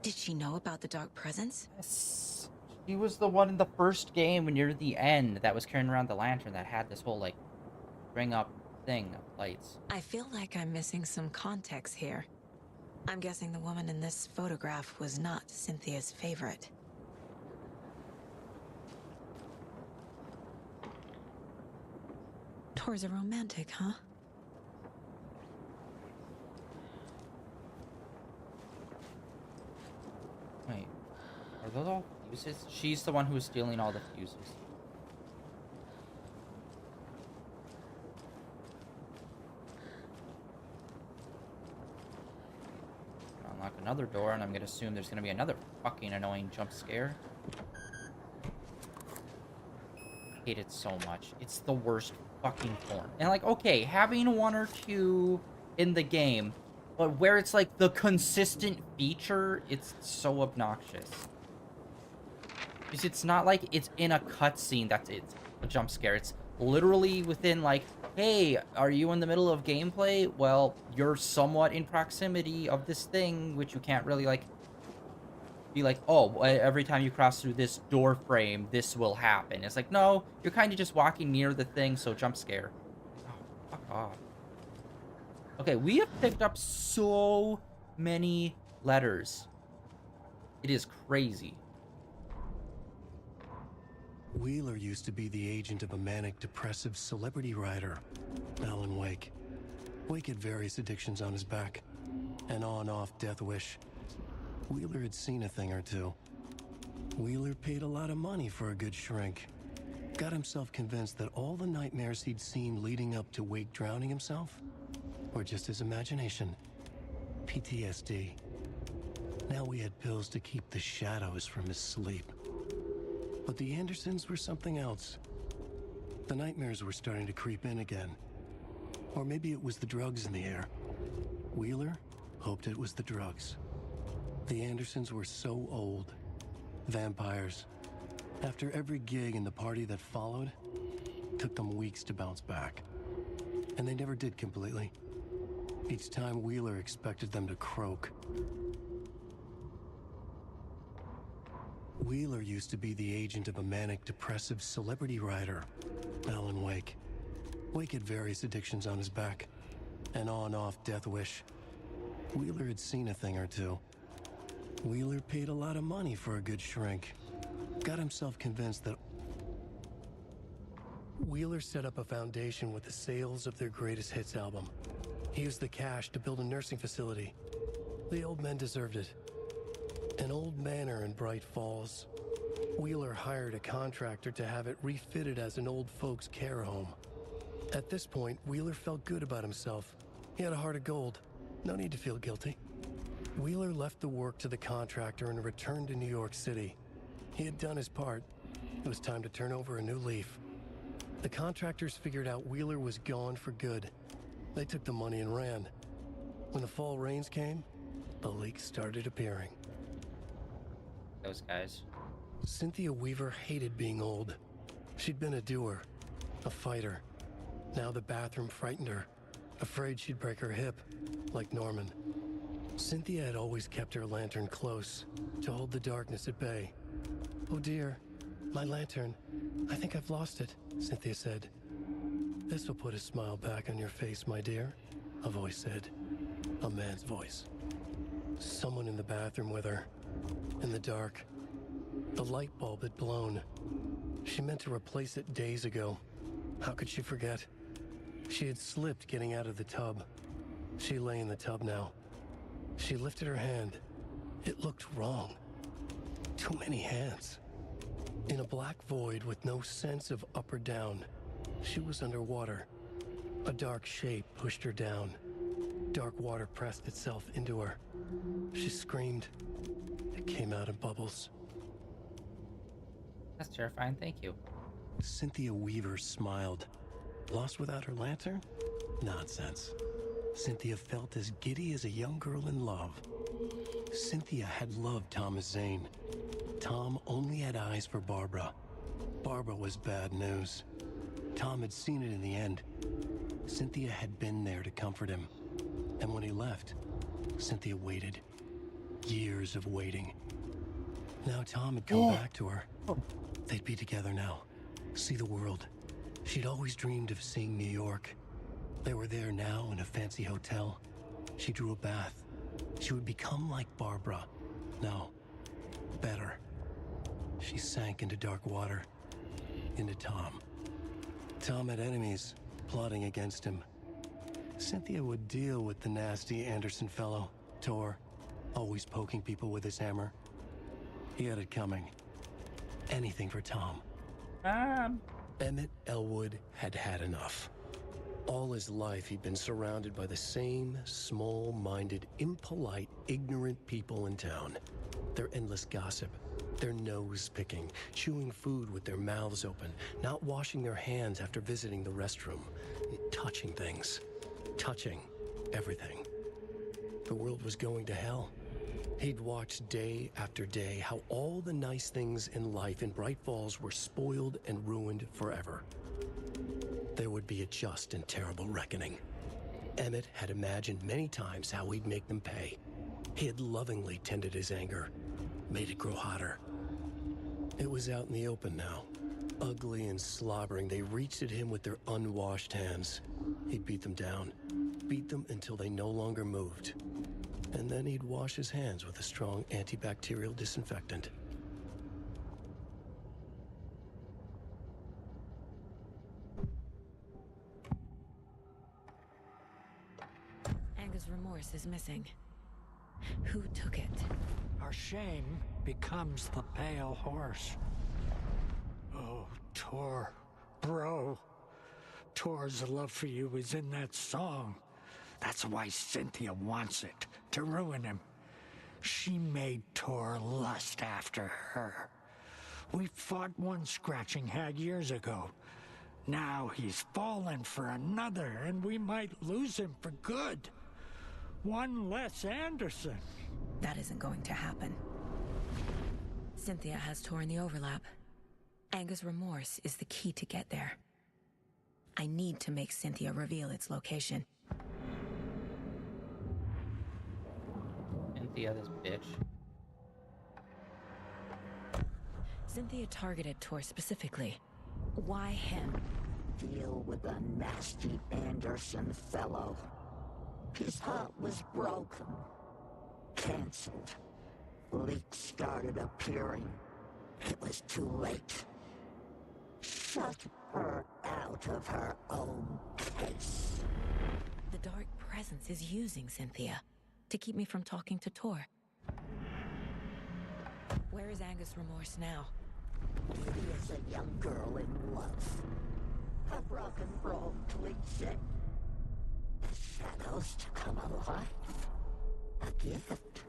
Did she know about the Dark Presence? Yes. She was the one in the first game near the end that was carrying around the lantern that had this whole, like, ring up thing of lights. I feel like I'm missing some context here. I'm guessing the woman in this photograph was not Cynthia's favorite. Tor's a romantic, huh? Wait. Are those all fuses? She's the one who was stealing all the fuses. Unlock another door, and I'm gonna assume there's gonna be another fucking annoying jump scare. I hate it so much. It's the worst fucking form. And like, okay, having one or two in the game, but where it's like the consistent feature, it's so obnoxious. Because it's not like it's in a cutscene that's it's a jump scare. It's literally within like, hey, are you in the middle of gameplay? Well, you're somewhat in proximity of this thing, which you can't really like be like, oh, every time you cross through this door frame, this will happen. It's like, no, you're kind of just walking near the thing, so jump scare. Oh, fuck off. Okay, we have picked up so many letters. It is crazy. Wheeler used to be the agent of a manic depressive celebrity writer, Alan Wake. Wake had various addictions on his back, an on-off death wish. Wheeler had seen a thing or two. Wheeler paid a lot of money for a good shrink. Got himself convinced that all the nightmares he'd seen leading up to Wake drowning himself were just his imagination. PTSD. Now he had pills to keep the shadows from his sleep. But the Andersons were something else. The nightmares were starting to creep in again. Or maybe it was the drugs in the air. Wheeler hoped it was the drugs. The Andersons were so old. Vampires. After every gig and the party that followed, took them weeks to bounce back. And they never did completely. Each time Wheeler expected them to croak. Wheeler used to be the agent of a manic depressive celebrity writer, Alan Wake. Wake had various addictions on his back, an on-off death wish. Wheeler had seen a thing or two. Wheeler paid a lot of money for a good shrink. Got himself convinced that Wheeler set up a foundation with the sales of their greatest hits album. He used the cash to build a nursing facility. The old men deserved it. An old manor in Bright Falls. Wheeler hired a contractor to have it refitted as an old folks' care home. At this point, Wheeler felt good about himself. He had a heart of gold. No need to feel guilty. Wheeler left the work to the contractor and returned to New York City. He had done his part. It was time to turn over a new leaf. The contractors figured out Wheeler was gone for good. They took the money and ran. When the fall rains came, the leaks started appearing. Those guys. Cynthia Weaver hated being old. She'd been a doer, a fighter. Now the bathroom frightened her, afraid she'd break her hip, like Norman. Cynthia had always kept her lantern close, to hold the darkness at bay. "Oh dear, my lantern. I think I've lost it," Cynthia said. "This will put a smile back on your face, my dear," a voice said. A man's voice. Someone in the bathroom with her. In the dark. The light bulb had blown. She meant to replace it days ago. How could she forget? She had slipped getting out of the tub. She lay in the tub now. She lifted her hand. It looked wrong. Too many hands. In a black void with no sense of up or down, she was underwater. A dark shape pushed her down. Dark water pressed itself into her. She screamed. It came out in bubbles. That's terrifying, thank you. Cynthia Weaver smiled. Lost without her lantern? Nonsense. Cynthia felt as giddy as a young girl in love. Cynthia had loved Thomas Zane. Tom only had eyes for Barbara. Barbara was bad news. Tom had seen it in the end. Cynthia had been there to comfort him. And when he left, Cynthia waited. Years of waiting. Now Tom had come back to her. They'd be together now. See the world. She'd always dreamed of seeing New York. They were there now in a fancy hotel. She drew a bath. She would become like Barbara. No, better. She sank into dark water. Into Tom. Tom had enemies plotting against him. Cynthia would deal with the nasty Anderson fellow, Tor, always poking people with his hammer. He had it coming. Anything for Tom. Emmett Elwood had had enough. All his life he'd been surrounded by the same small-minded, impolite, ignorant people in town. Their endless gossip, their nose-picking, chewing food with their mouths open, not washing their hands after visiting the restroom, touching things, touching everything. The world was going to hell. He'd watched day after day how all the nice things in life in Bright Falls were spoiled and ruined forever. There would be a just and terrible reckoning. Emmett had imagined many times how he'd make them pay. He had lovingly tended his anger, made it grow hotter. It was out in the open now. Ugly and slobbering, they reached at him with their unwashed hands. He'd beat them down, beat them until they no longer moved. And then he'd wash his hands with a strong antibacterial disinfectant. Anger's remorse is missing. Who took it? Our shame becomes the pale horse. Oh, Tor, bro. Tor's love for you is in that song. That's why Cynthia wants it, to ruin him. She made Tor lust after her. We fought one scratching hag years ago. Now he's fallen for another, and we might lose him for good. One less Anderson. That isn't going to happen. Cynthia has Tor in the overlap. Anger's remorse is the key to get there. I need to make Cynthia reveal its location. Cynthia, this bitch. Cynthia targeted Tor specifically. Why him? Deal with the nasty Anderson fellow. His heart was broken. Cancelled. Leaks started appearing. It was too late. Shut her out of her own case. The Dark Presence is using Cynthia to keep me from talking to Tor. Where is Anger's remorse now? Beauty is a young girl in love. A rock and roll cliche. The shadows to come alive. A gift.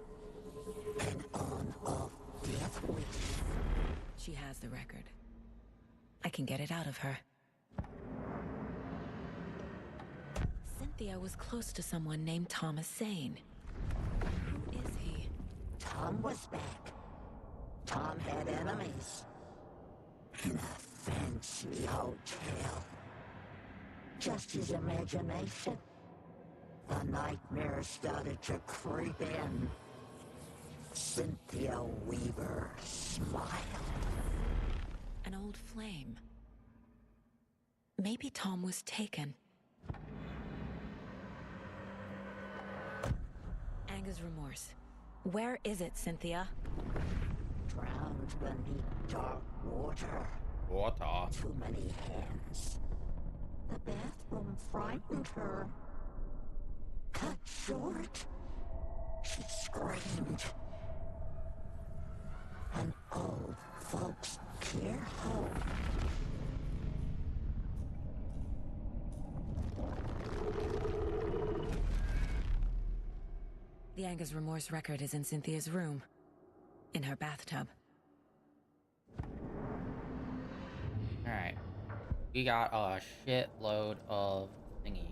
An on-off death wish. She has the record. I can get it out of her. Cynthia was close to someone named Thomas Zane. Who is he? Tom was back. Tom had enemies. In a fancy hotel. Just his imagination. The nightmare started to creep in. Cynthia Weaver smiled. An old flame. Maybe Tom was taken. Anger's remorse. Where is it, Cynthia? Drowned beneath dark water. Water. Too many hands. The bathroom frightened her. Cut short. She screamed. An old folks' care home. The Anger's remorse record is in Cynthia's room. In her bathtub. Alright. We got a shitload of thingy.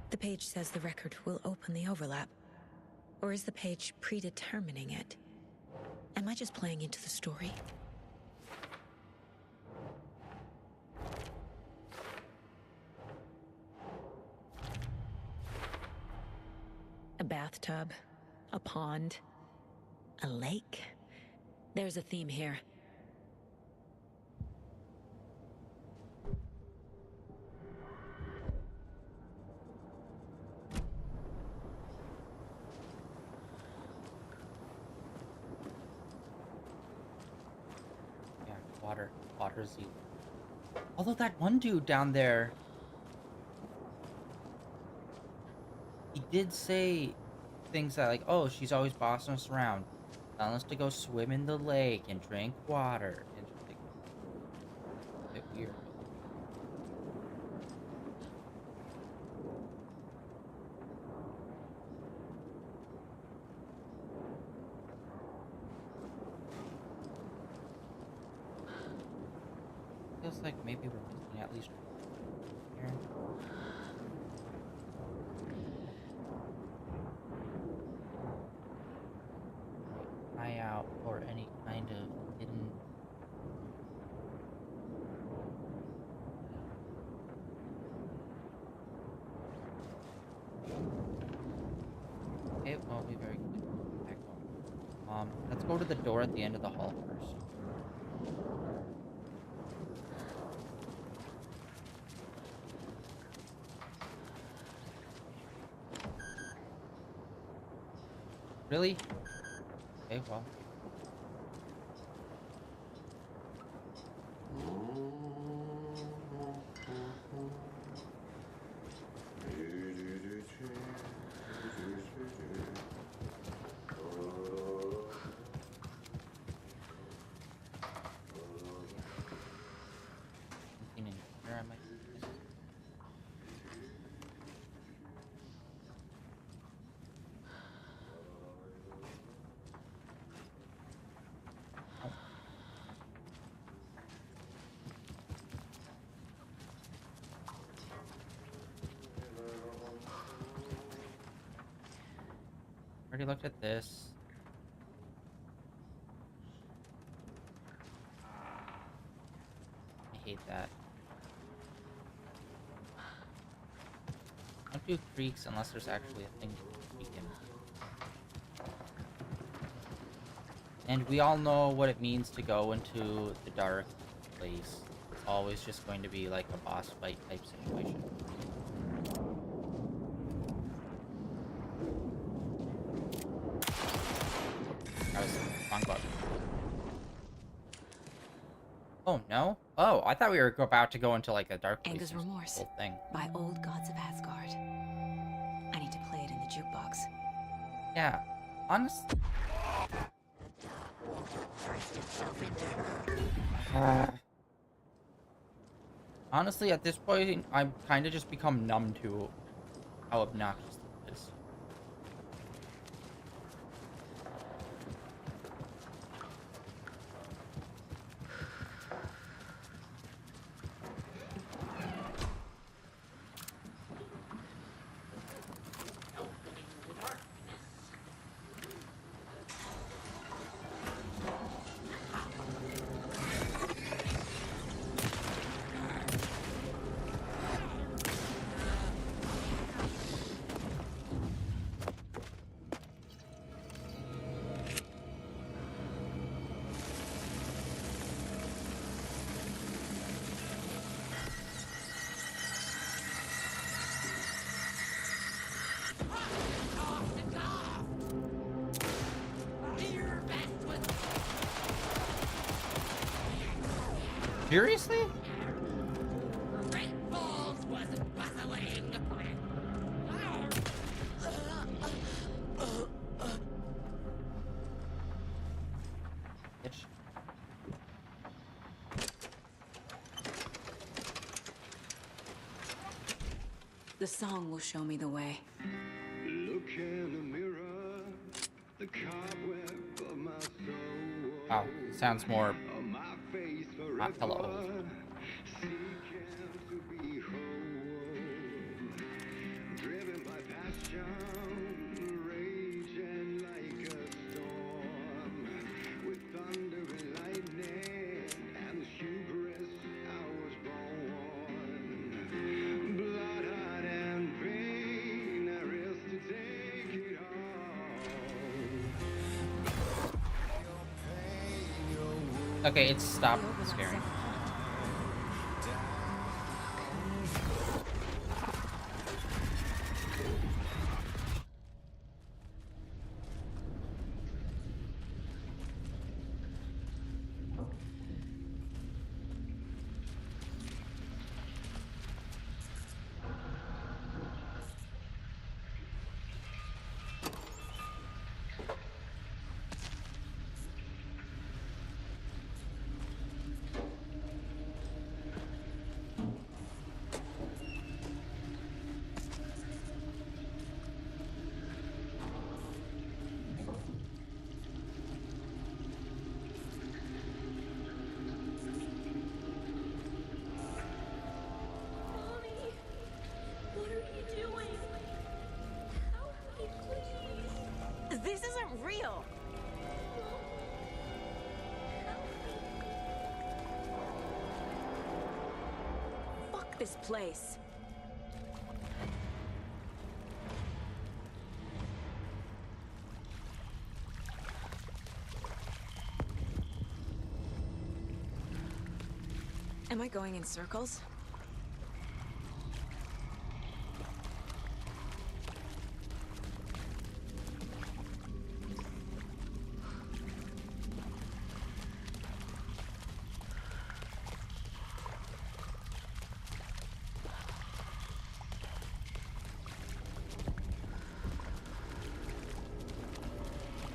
The page says the record will open the overlap. Or is the page predetermining it? Am I just playing into the story? A bathtub, a pond, a lake. There's a theme here. Water Z. Although that one dude down there, he did say things that like, oh, she's always bossing us around, telling us to go swim in the lake and drink water. And just like, a bit weird. Feels like maybe we're missing at least here. Eye out for any kind of hidden. Okay, well, we very good. Back home. Let's go to the door at the end of the hall first. Really? Okay, well. Something in here I might miss. Already looked at this. I hate that. Don't do creeks unless there's actually a thing to creek in. And we all know what it means to go into the dark place. It's always just going to be like a boss fight type situation. I was wrong button. Oh no! Oh, I thought we were about to go into like a dark place. Anger's Remorse Whole thing. by Old Gods of Asgard. I need to play it in the jukebox. Yeah, honest. Honestly, at this point, I've kind of just become numb to how obnoxious it is. Seriously? Bitch. The song will show me the way. Look in the mirror, the cobweb of my soul. Wow, sounds more On my face not hello. forever, seeking to be whole. Driven by passion, raging like a storm. With thunder and lightning and the hubris, I was born. Blood, and pain, I risk to take it all. Okay, it's stopped scaring. This isn't real. Fuck this place. Am I going in circles?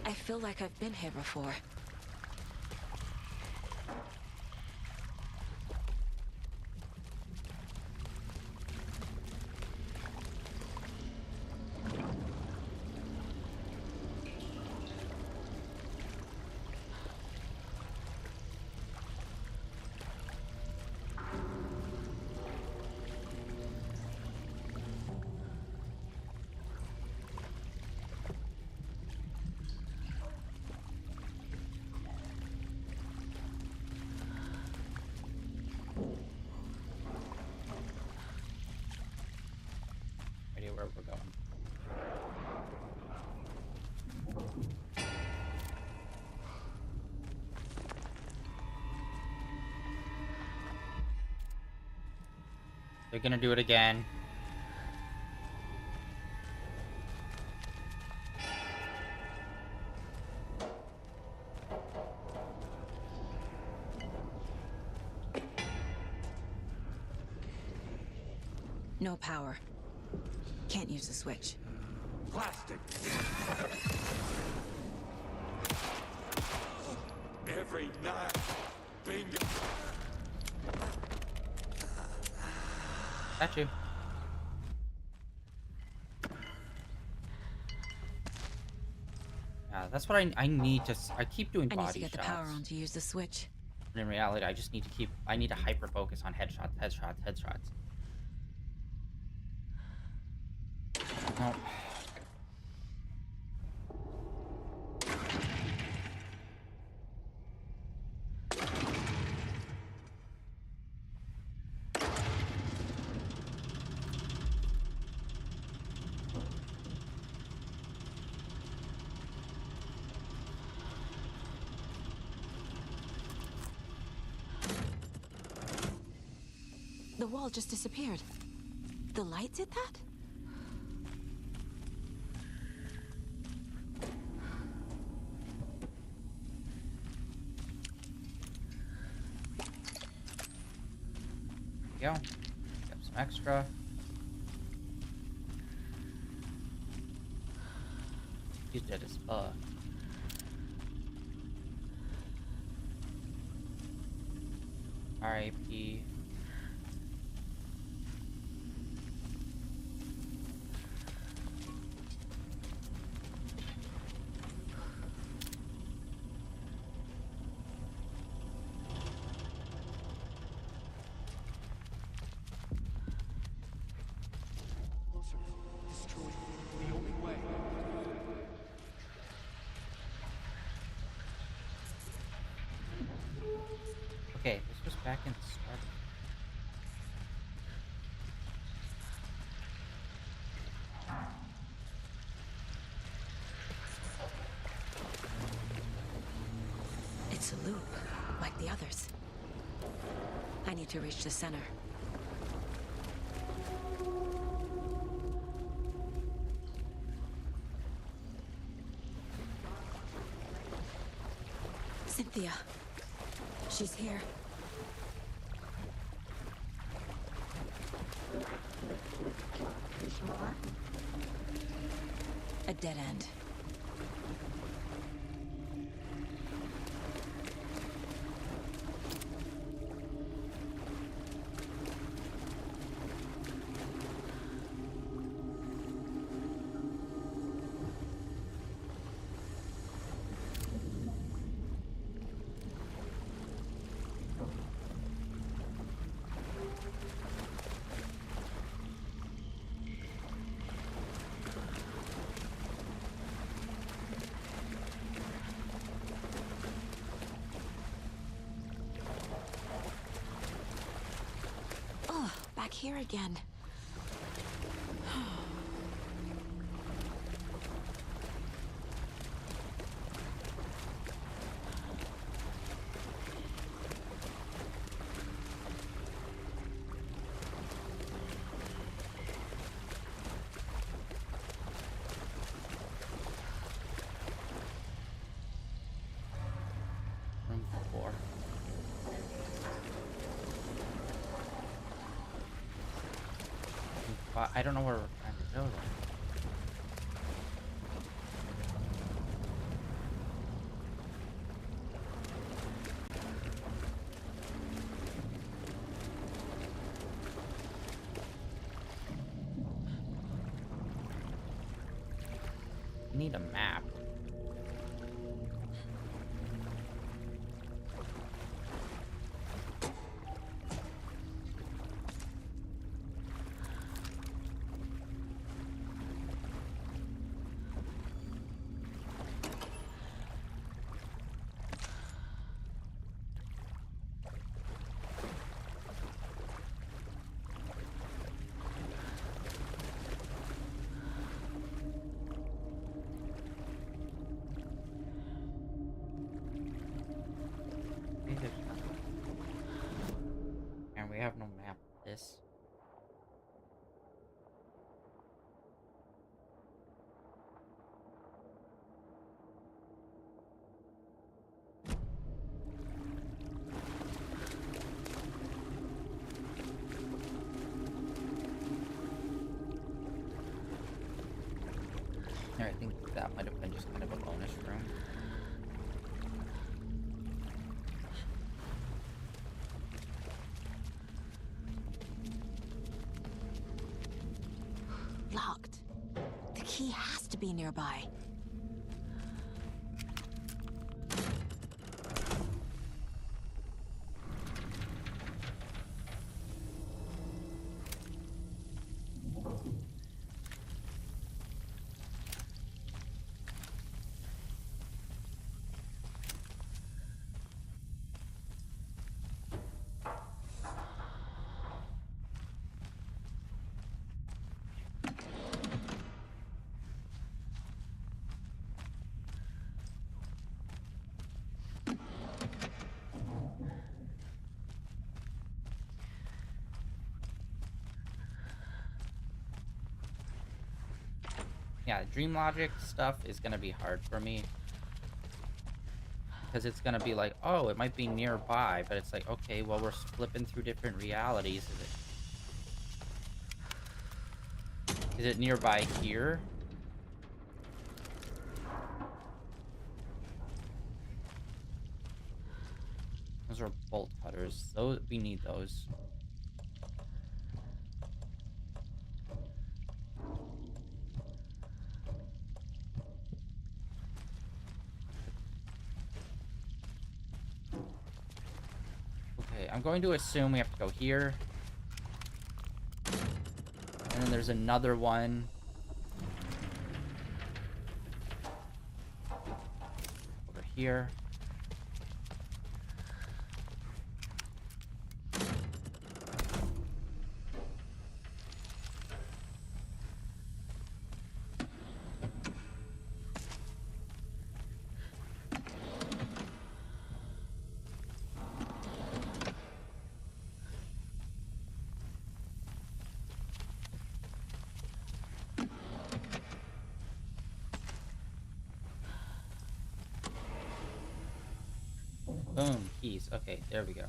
I feel like I've been here before. Idea where we're going. They're gonna do it again. No power. Can't use the switch. Plastic. Every night. Bingo. Got you. Yeah, that's what I need to. I keep doing I body need to get shots. the power on to use the switch. But in reality, I just need to keep. I need to hyper focus on headshots, headshots, headshots. No. The wall just disappeared. The light did that? Go. Get some extra. He's dead as fuck. R.I.P. Destroy the only way. Okay, this was back in the start. It's a loop, like the others. I need to reach the center. Cynthia. She's here. A dead end. here again. Room 4. I don't know where we're trying to go then. We need a map. And we have no map for this. Here, I think that might have been just kind of a bonus room. Locked. The key has to be nearby. Yeah, dream logic stuff is gonna be hard for me. Because it's gonna be like, oh, it might be nearby, but it's like, okay, well, we're flipping through different realities. Is it nearby here? Those are bolt cutters. Those, we need those. Okay, I'm going to assume we have to go here. And then there's another one. Over here. Boom, keys. Okay, there we go.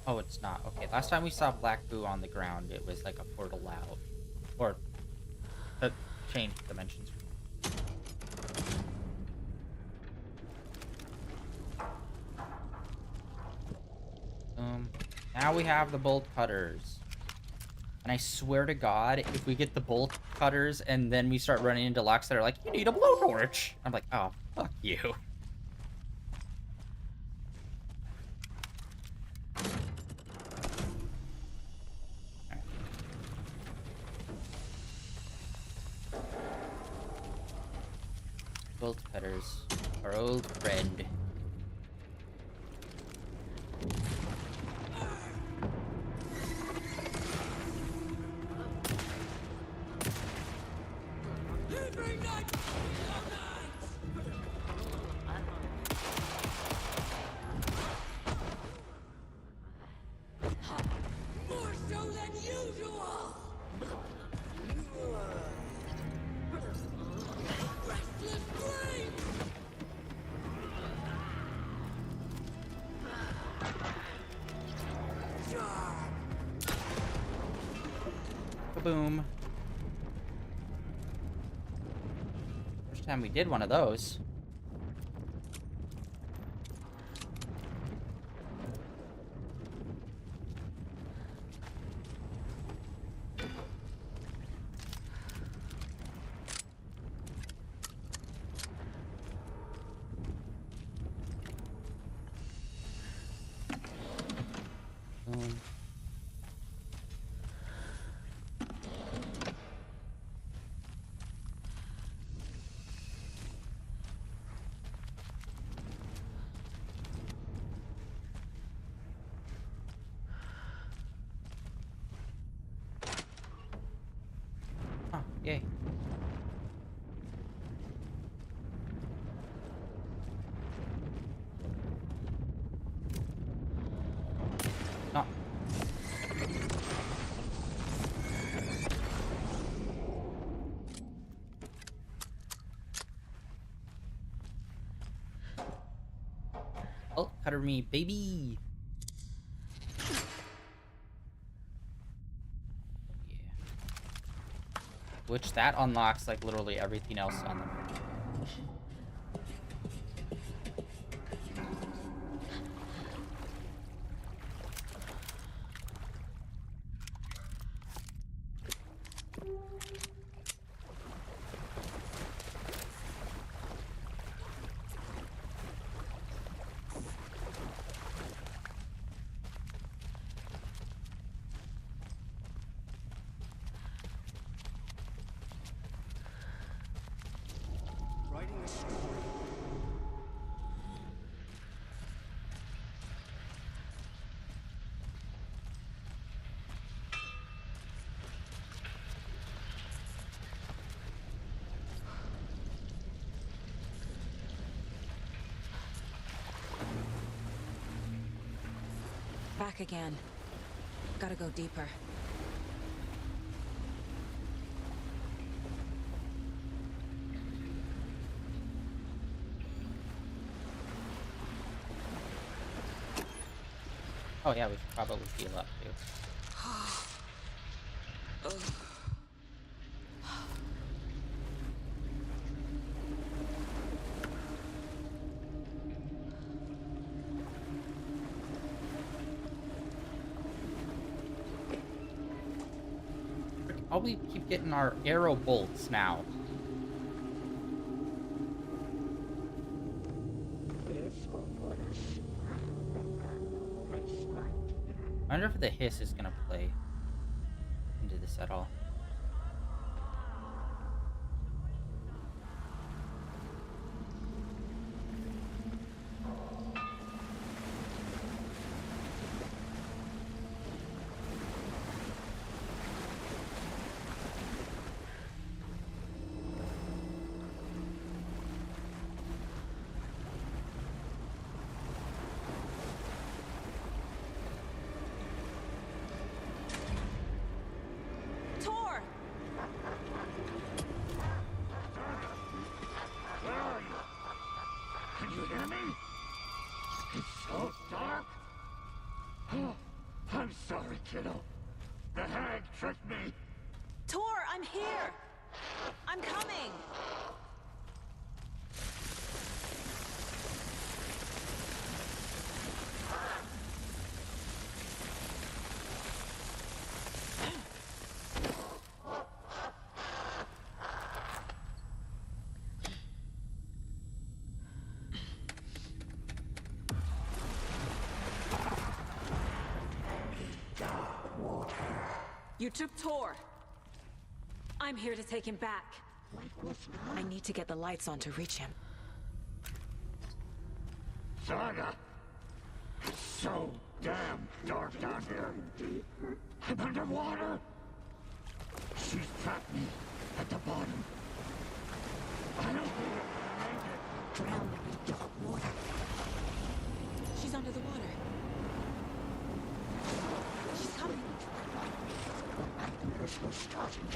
Oh, it's not. Okay, last time we saw black goo on the ground, it was like a portal out. Or changed dimensions. Now we have the bolt cutters. And I swear to God, if we get the bolt cutters and then we start running into locks that are like, you need a blowtorch. I'm like, oh, fuck you. Right. Bolt cutters, our old friend. Kaboom. First time we did one of those. Oh, yay. No. Oh, cutter me, baby. Which that unlocks like literally everything else on them. Writing a story. Back again. Gotta go deeper. Oh yeah, we should probably heal up too. All we keep getting are arrow bolts now. I wonder if the hiss is gonna play into this at all. Tor! Where are you? Can you hear me? It's so dark. Oh, I'm sorry, kiddo. The hag tricked me. Tor, I'm here! I'm coming! You took Tor. I'm here to take him back. I need to get the lights on to reach him. Saga! It's so damn dark down here. I'm underwater. She's trapped me at the bottom. I don't think I'll make it. Drowned in dark water. She's under the water. She's coming. This was starting.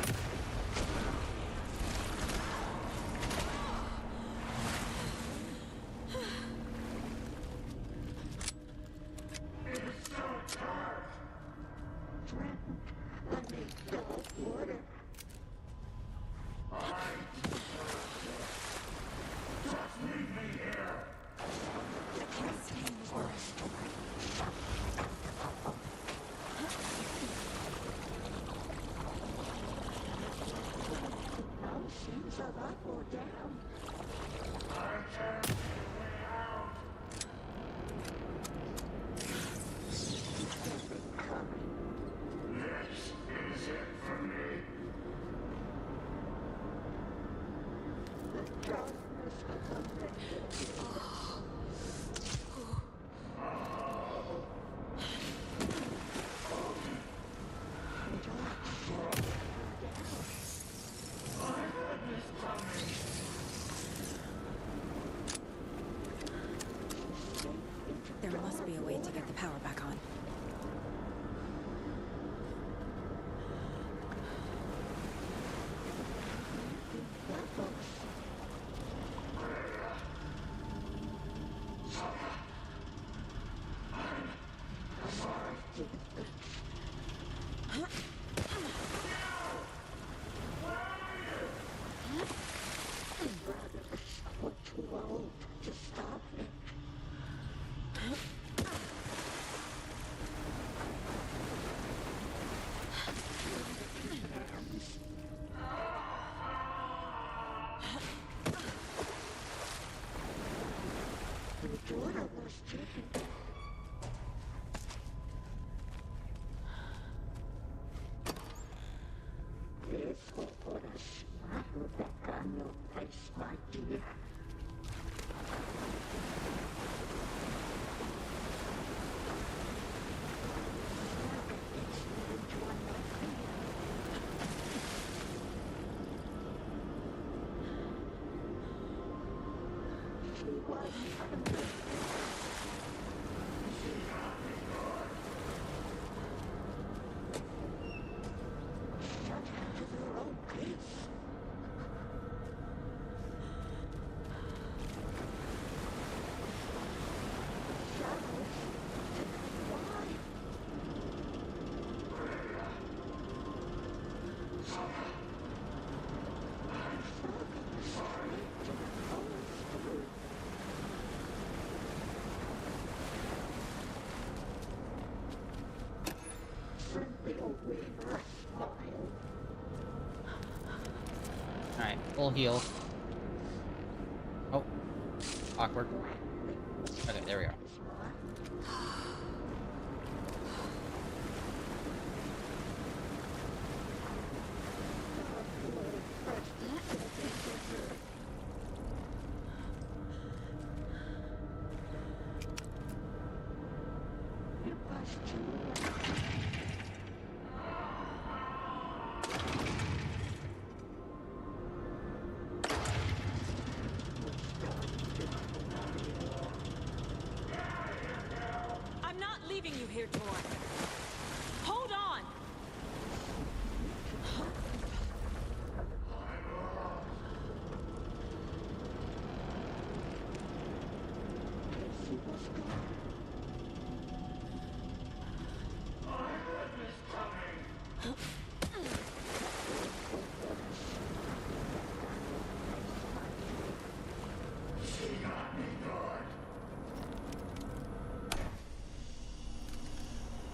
It's so dark. There must be a way to get the power back on. Alright, full heal. Oh. Awkward. Okay, there we go. I'm not leaving you here, Tor. Hold on!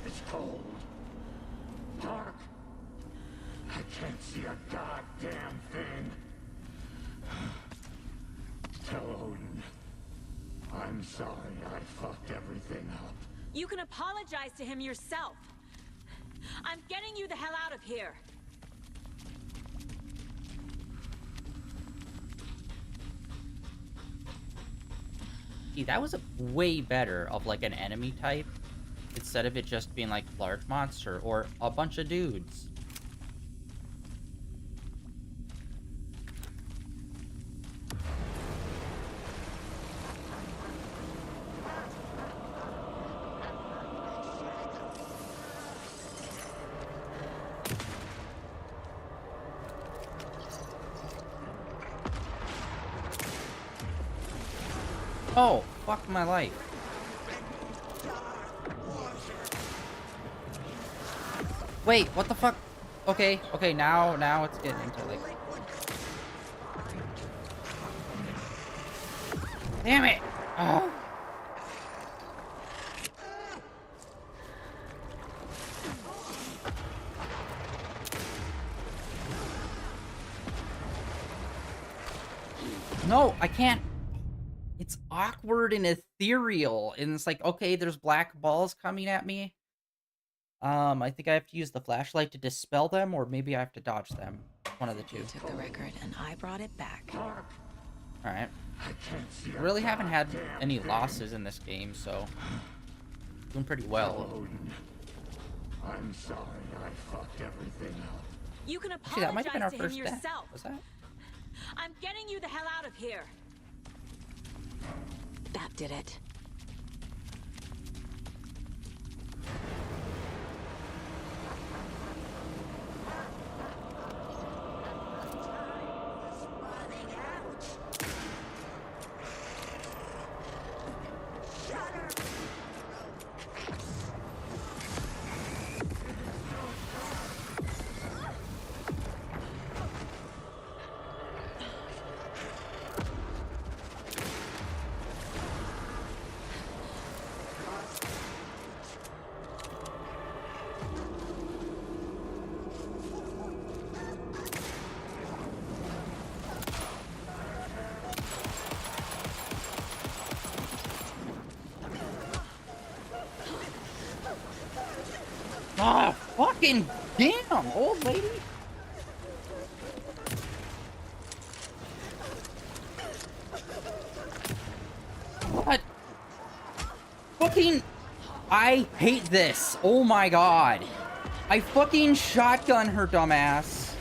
It's cold. Dark. I can't see a goddamn thing. Tell Odin. I'm sorry I fucked everything up. You can apologize to him yourself. I'm getting you the hell out of here. See, that was a way better of like an enemy type instead of it just being like large monster or a bunch of dudes. Oh, fuck my life. Wait, what the fuck? Okay, okay, now it's getting into like... Damn it! Oh. No, I can't. It's awkward and ethereal, and it's like, okay, there's black balls coming at me. I think I have to use the flashlight to dispel them, or maybe I have to dodge them. One of the two. You took the record, and I brought it back. Alright. I really haven't had any losses in this game, so doing pretty well. I'm sorry I fucked everything up. You can Actually, that might have been our apologize to him first death. yourself. Was that? I'm getting you the hell out of here. That did it. Ah, fucking damn, old lady. What? Fucking, I hate this. Oh my god. I fucking shotgun her, dumbass.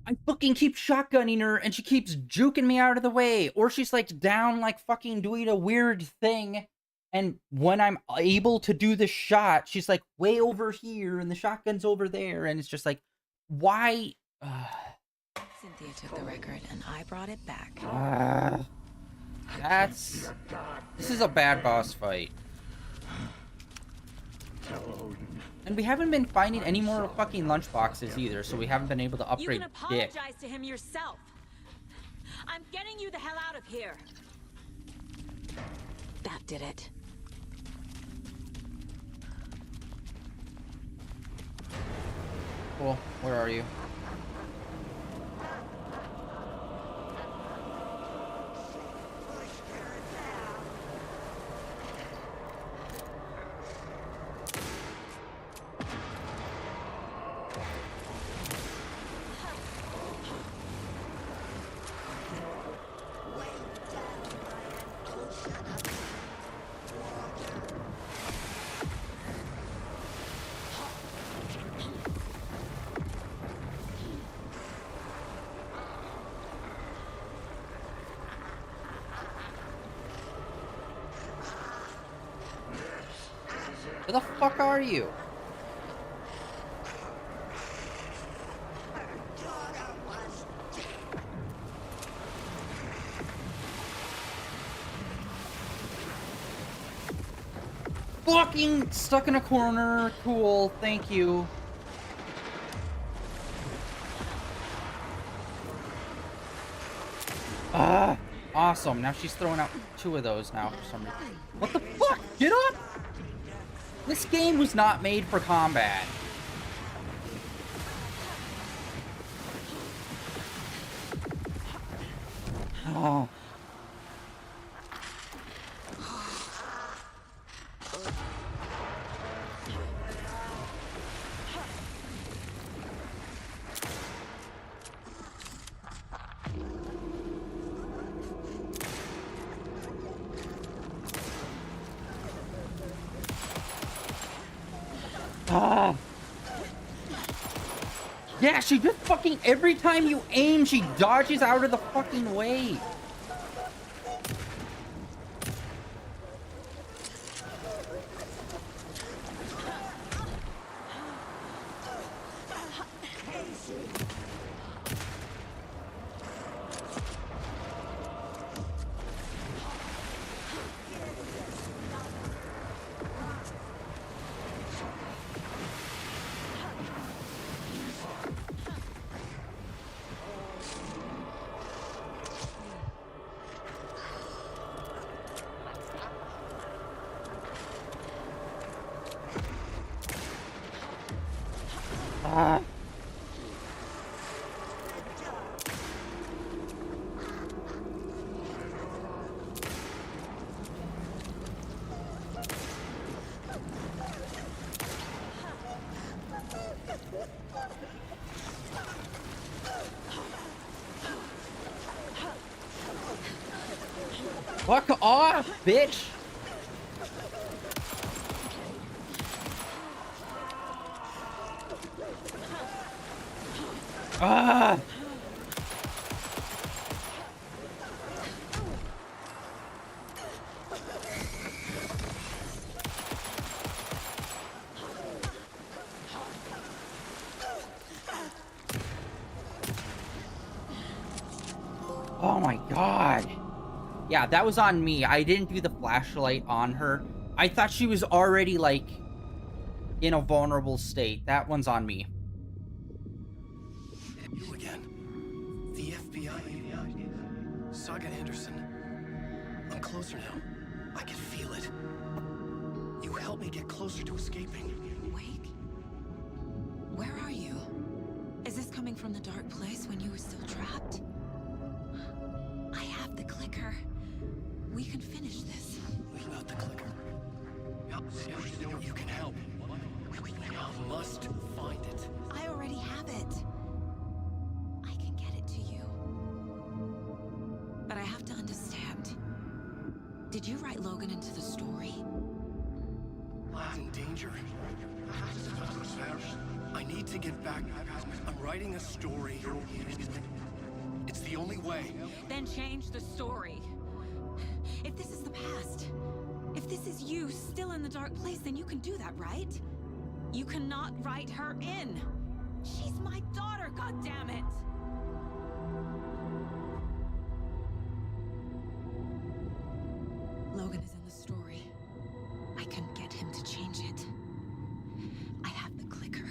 I fucking keep shotgunning her and she keeps juking me out of the way. Or she's like down, like fucking doing a weird thing. And when I'm able to do the shot, she's like way over here and the shotgun's over there. And it's just like, why? Cynthia took the record, and I brought it back. This is a bad boss fight. And we haven't been finding any more fucking lunchboxes either, so we haven't been able to upgrade You can Dick. apologize to him yourself. I'm getting you the hell out of here. That did it. Cool. Where are you? Where the fuck are you? Fucking stuck in a corner. Cool. Thank you. Ah, awesome. Now she's throwing out 2 of those now for some reason. What the fuck? Get up! This game was not made for combat. Oh. Ah. Yeah, she just fucking, every time you aim, she dodges out of the fucking way. Fuck off, bitch! Ah! Oh my god. Yeah, that was on me. I didn't do the flashlight on her. I thought she was already, like, in a vulnerable state. That one's on me. You again. The FBI. Saga Anderson. I'm closer now. I can feel it. You helped me get closer to escaping. Wake? Where are you? Is this coming from the dark place when you were still trapped? I have the clicker. We can finish this. Without the clicker. You can help. I must find it. I already have it. I can get it to you. But I have to understand. Did you write Logan into the story? In danger. I need to get back. I'm writing a story. It's the only way. Then change the story. If this is the past, if this is you still in the dark place, then you can do that, right? You cannot write her in. She's my daughter, goddammit! Logan is in the story. I can get him to change it. I have the clicker.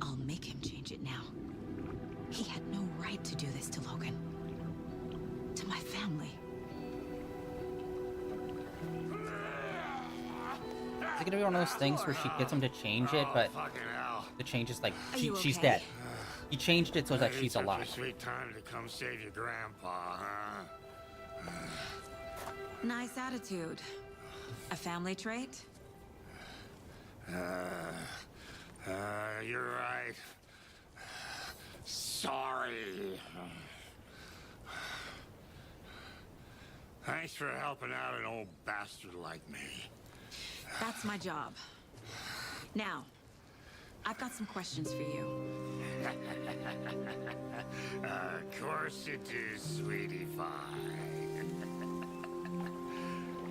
I'll make him change it now. He had no right to do this to Logan. To my family. Is it gonna be one of those things where she gets him to change it, but the change is like she's dead. He changed it so that she's alive. Sweet time to come save your grandpa, huh? Nice attitude. A family trait? You're right. Sorry. Thanks for helping out an old bastard like me. That's my job. Now, I've got some questions for you. Of course you do, sweetie pie.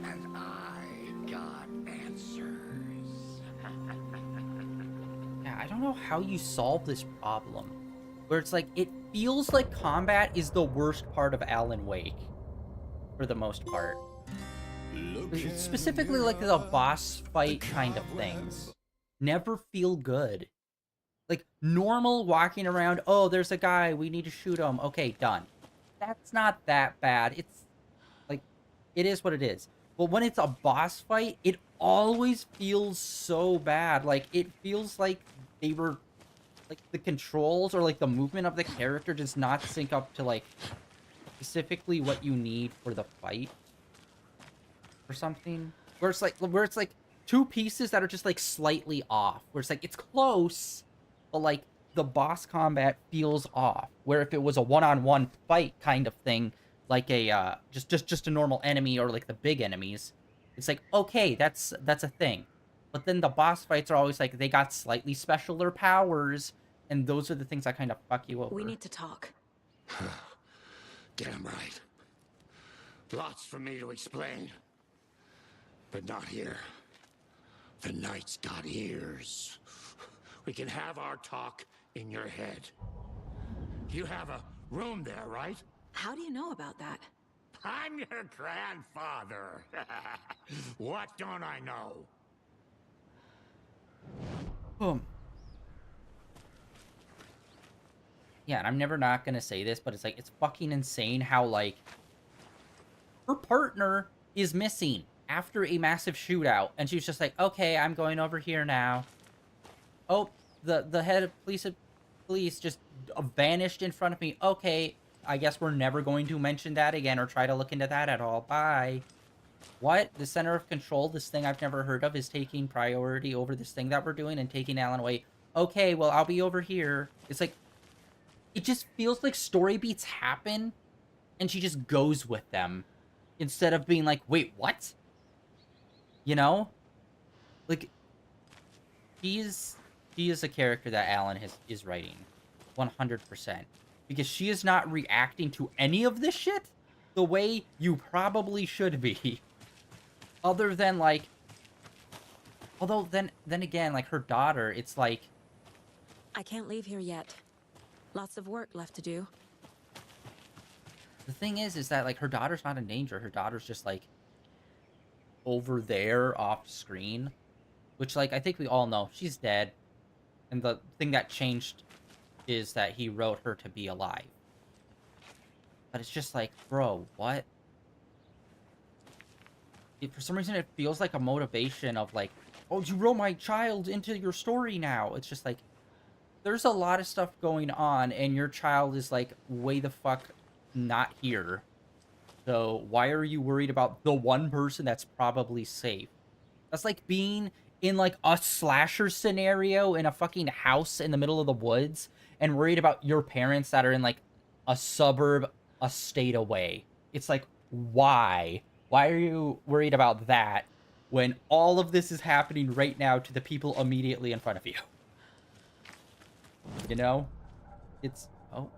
And I got answers. Yeah, I don't know how you solve this problem. Where it's like, it feels like combat is the worst part of Alan Wake. For the most part. Specifically, like, the boss fight kind of things. Never feel good. Like, normal walking around, oh, there's a guy, we need to shoot him. Okay, done. That's not that bad. It's, like, it is what it is. But when it's a boss fight, it always feels so bad. Like, it feels like they were, like, the controls or, like, the movement of the character does not sync up to, like, specifically what you need for the fight. Or something. Where it's like two pieces that are just, like, slightly off. Where it's like, it's close, but, like, the boss combat feels off. Where if it was a one-on-one fight kind of thing, like a, just a normal enemy or, like, the big enemies, it's like, okay, that's a thing. But then the boss fights are always, like, they got slightly specialer powers, and those are the things that kind of fuck you over. We need to talk. Damn right. Lots for me to explain. But not here. The night's got ears. We can have our talk in your head. You have a room there, right? How do you know about that? I'm your grandfather. What don't I know? Boom. Yeah, and I'm never not gonna say this, but it's like, it's fucking insane how, like, her partner is missing after a massive shootout, and she's just like, okay, I'm going over here now. Oh, the head of police just vanished in front of me. Okay, I guess we're never going to mention that again or try to look into that at all. Bye. What? The center of control, this thing I've never heard of, is taking priority over this thing that we're doing and taking Alan away. okay, well, I'll be over here. It's like, it just feels like story beats happen, and she just goes with them, instead of being like, wait, what? You know? Like, she is a character that Alan is writing, 100%. Because she is not reacting to any of this shit the way you probably should be. Other than, like... Although, then again, like, her daughter, it's like... I can't leave here yet. Lots of work left to do. The thing is that, like, her daughter's not in danger. Her daughter's just, like, over there, off screen. Which, like, I think we all know. She's dead. And the thing that changed is that he wrote her to be alive. But it's just like, bro, what? For some reason, it feels like a motivation of, like, oh, you wrote my child into your story now. It's just like, there's a lot of stuff going on, and your child is, like, way the fuck not here. So why are you worried about the one person that's probably safe? That's like being in, like, a slasher scenario in a fucking house in the middle of the woods and worried about your parents that are in, like, a suburb a state away. It's like, why? Why are you worried about that when all of this is happening right now to the people immediately in front of you? You know? It's... oh.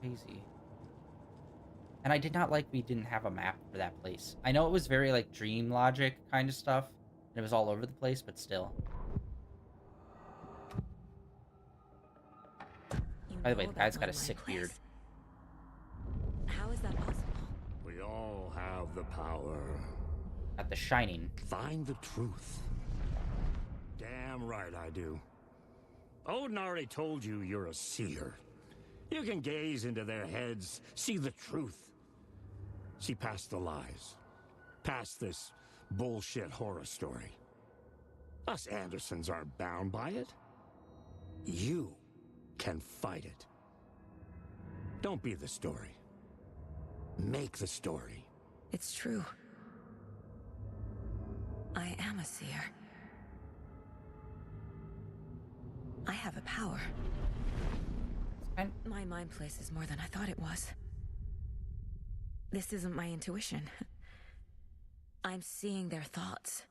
Crazy. And I did not like we didn't have a map for that place. I know it was very, like, dream logic kind of stuff. And it was all over the place, but still. By the way, the guy's got a sick beard. How is that possible? We all have the power. At The Shining. Find the truth. Damn right I do. Odin already told you you're a seer. You can gaze into their heads, see the truth. See past the lies. Past this bullshit horror story. Us Andersons aren't bound by it. You can fight it. Don't be the story. Make the story. It's true. I am a seer. I have a power. My mind place is more than I thought it was. This isn't my intuition. I'm seeing their thoughts.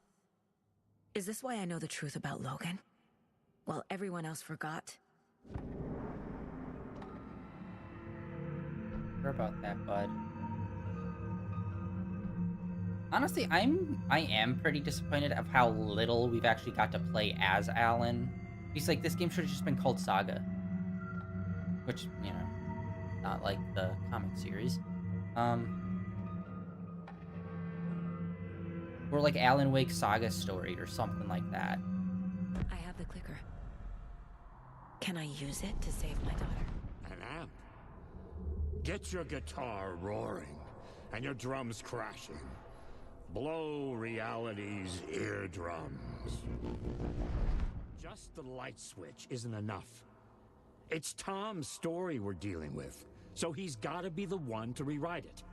Is this why I know the truth about Logan? While everyone else forgot? Sure about that, bud. Honestly, I am pretty disappointed of how little we've actually got to play as Alan. He's like, this game should have just been called Saga. Which, you know, not like the comic series. Or like Alan Wake Saga Story or something like that. I have the clicker. Can I use it to save my daughter? An amp. Get your guitar roaring and your drums crashing. Blow reality's eardrums. Just the light switch isn't enough. It's Tom's story we're dealing with, so he's gotta be the one to rewrite it.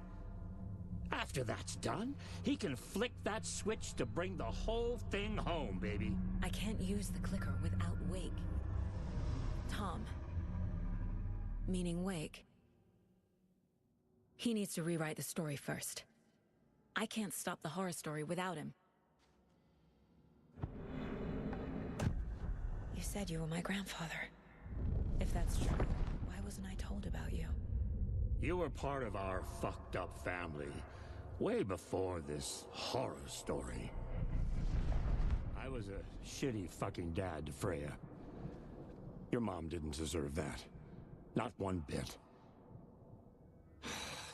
After that's done, he can flick that switch to bring the whole thing home, baby. I can't use the clicker without Wake. Tom. Meaning Wake. He needs to rewrite the story first. I can't stop the horror story without him. You said you were my grandfather. If that's true, why wasn't I told about you? You were part of our fucked up family, way before this horror story. I was a shitty fucking dad to Freya. Your mom didn't deserve that. Not one bit.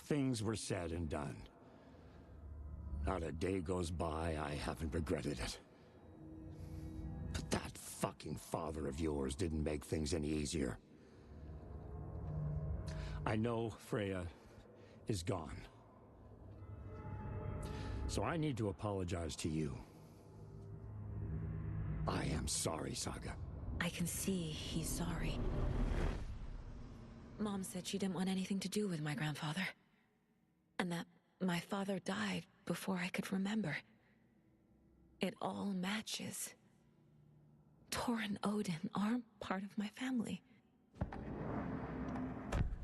Things were said and done. Not a day goes by I haven't regretted it. But that fucking father of yours didn't make things any easier. I know Freya is gone. So I need to apologize to you. I am sorry, Saga. I can see he's sorry. Mom said she didn't want anything to do with my grandfather. And that my father died before I could remember. It all matches. Tor and Odin aren't part of my family.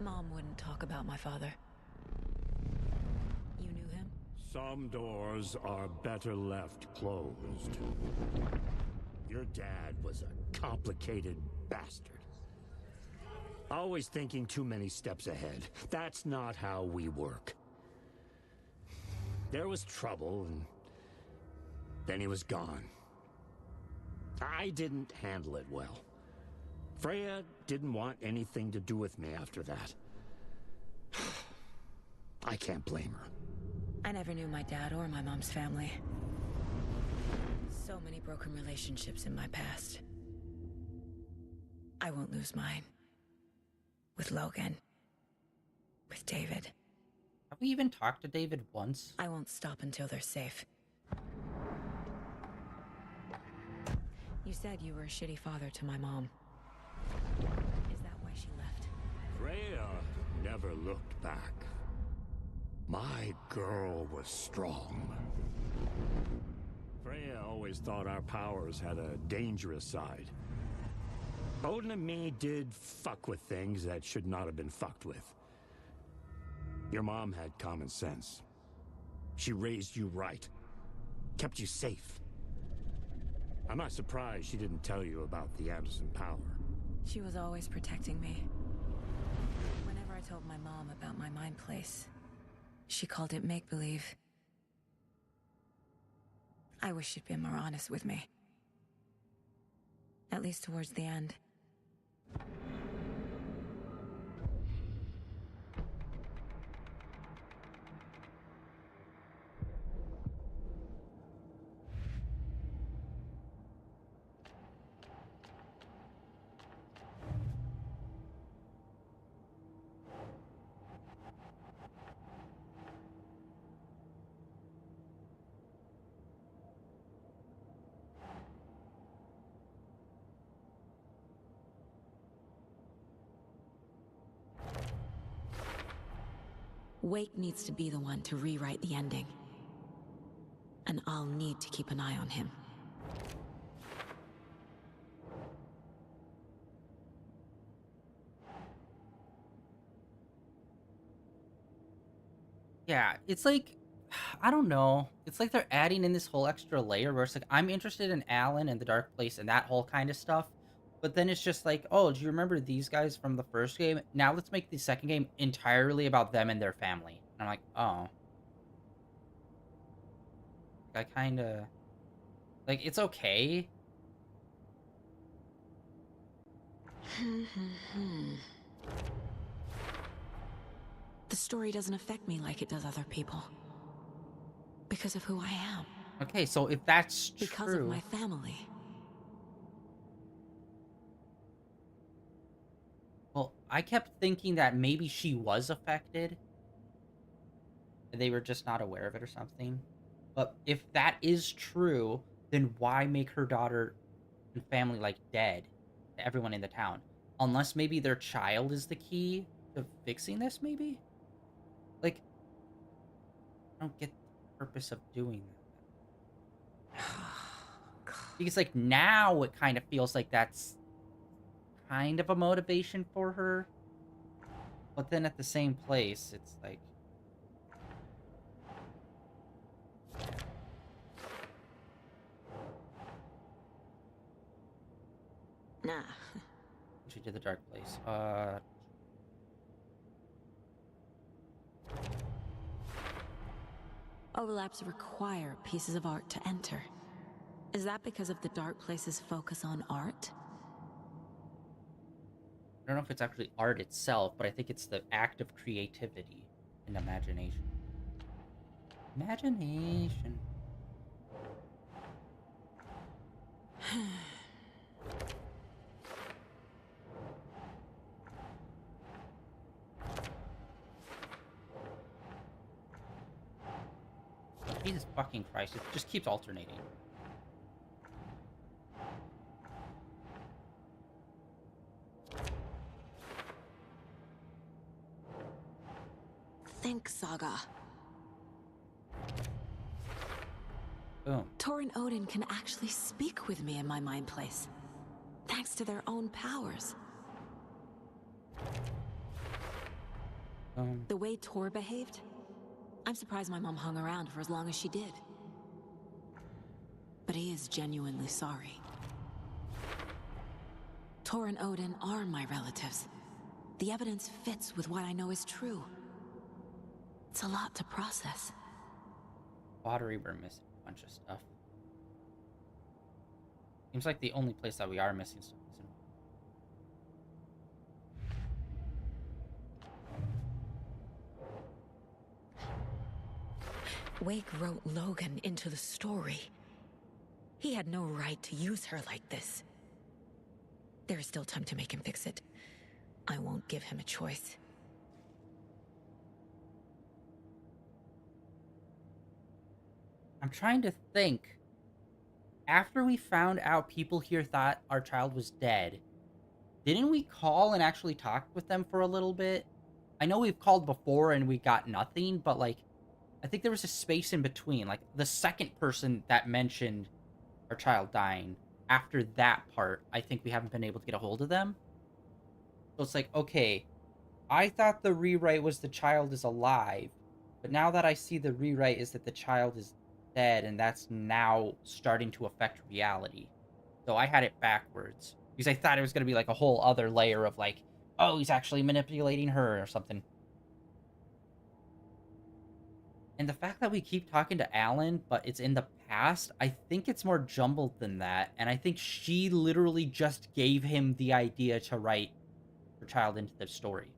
Mom wouldn't talk about my father. You knew him? Some doors are better left closed. Your dad was a complicated bastard. Always thinking too many steps ahead. That's not how we work. There was trouble, and then he was gone. I didn't handle it well. Freya didn't want anything to do with me after that. I can't blame her. I never knew my dad or my mom's family. So many broken relationships in my past. I won't lose mine. With Logan. With David. Have we even talked to David once? I won't stop until they're safe. You said you were a shitty father to my mom. Is that why she left? Freya never looked back. My girl was strong. Freya always thought our powers had a dangerous side. Odin and me did fuck with things that should not have been fucked with. Your mom had common sense. She raised you right. Kept you safe. I'm not surprised she didn't tell you about the Anderson power. She was always protecting me. Whenever I told my mom about my mind place, she called it make-believe. I wish she'd been more honest with me. At least towards the end. Wake needs to be the one to rewrite the ending. And I'll need to keep an eye on him. Yeah, it's like, I don't know. It's like they're adding in this whole extra layer where it's like, I'm interested in Alan and the Dark Place and that whole kind of stuff. But then it's just like, oh, do you remember these guys from the first game? Now let's make the second game entirely about them and their family. And I'm like, oh. I kind of... Like, it's okay. The story doesn't affect me like it does other people. Because of who I am. Okay, so if that's true... Because of my family. Well, I kept thinking that maybe she was affected. They were just not aware of it or something. But if that is true, then why make her daughter and family, like, dead to everyone in the town? Unless maybe their child is the key to fixing this, maybe? Like, I don't get the purpose of doing that. Because, like, now it kind of feels like that's kind of a motivation for her. But then at the same place, it's like... Nah. She did the Dark Place. Overlaps require pieces of art to enter. Is that because of the Dark Place's focus on art? I don't know if it's actually art itself, but I think it's the act of creativity and imagination. Imagination. Jesus fucking Christ, it just keeps alternating. Think, Saga. Boom. Tor and Odin can actually speak with me in my mind place. thanks to their own powers. The way Tor behaved, I'm surprised my mom hung around for as long as she did. But he is genuinely sorry. Tor and Odin are my relatives. The evidence fits with what I know is true. It's a lot to process. Watery, we're missing a bunch of stuff. Seems like the only place that we are missing stuff is in... Wake wrote Logan into the story. He had no right to use her like this. There is still time to make him fix it. I won't give him a choice. I'm trying to think. After we found out people here thought our child was dead, didn't we call and actually talk with them for a little bit? I know we've called before and we got nothing, but like, I think there was a space in between. Like, the second person that mentioned our child dying, after that part, I think we haven't been able to get a hold of them. So it's like, okay, I thought the rewrite was the child is alive, but now that I see the rewrite is that the child is dead, and that's now starting to affect reality. So I had it backwards, because I thought it was going to be like a whole other layer of like, oh, he's actually manipulating her or something. And the fact that we keep talking to Alan, but it's in the past, I think it's more jumbled than that. And I think she literally just gave him the idea to write her child into the story.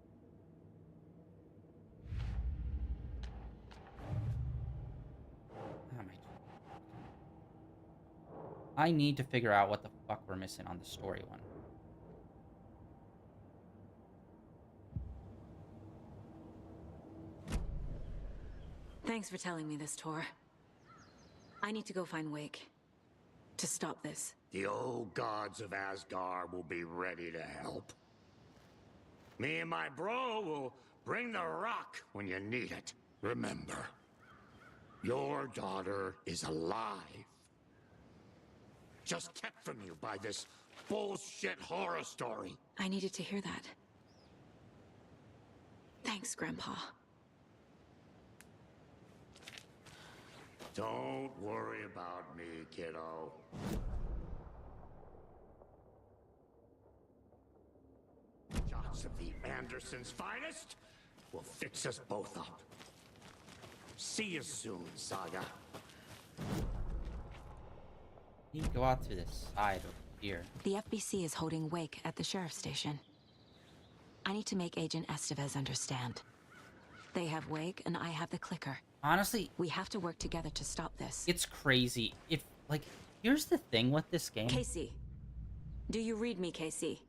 Oh my... I need to figure out what the fuck we're missing on the story one. Thanks for telling me this, Tor. I need to go find Wake. To stop this. The old gods of Asgard will be ready to help. Me and my bro will bring the rock when you need it. Remember, your daughter is alive. Just kept from you by this bullshit horror story. I needed to hear that. Thanks, Grandpa. Don't worry about me, kiddo. Shots of the Andersons' finest will fix us both up. See you soon, Saga. You need to go out to this side over here. The FBC is holding Wake at the sheriff's station. I need to make Agent Estevez understand. They have Wake and I have the clicker. Honestly, we have to work together to stop this. It's crazy. If, like, here's the thing with this game. Casey. Do you read me, Casey?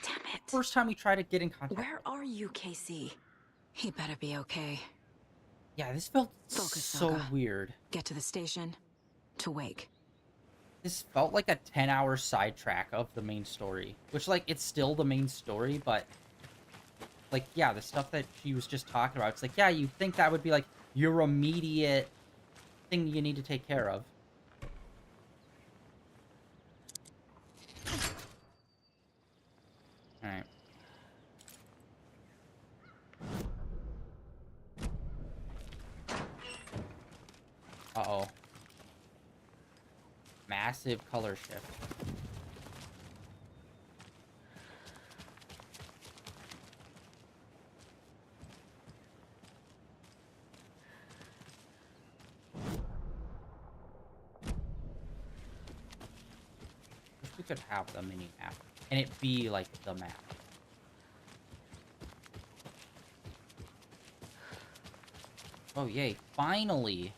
Damn it. First time we try to get in contact. Where are you, Casey? He better be okay. Yeah, this felt Focus, so Saga. weird. Get to the station. To Wake. This felt like a 10-hour sidetrack of the main story. Which, like, it's still the main story, but... like, yeah, the stuff that she was just talking about, it's like, yeah, you'd think that would be, like, your immediate thing you need to take care of. Alright. Uh-oh. Massive color shift. We could have the mini map and it be like the map. Oh yay, finally.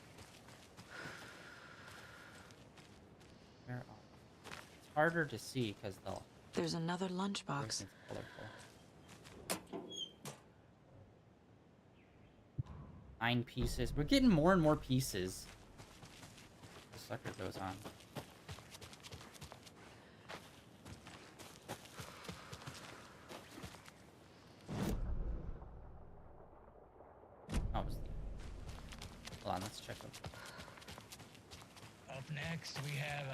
It's harder to see because there's another lunchbox. Colorful. 9 pieces. We're getting more and more pieces. The sucker goes on. Up next, we have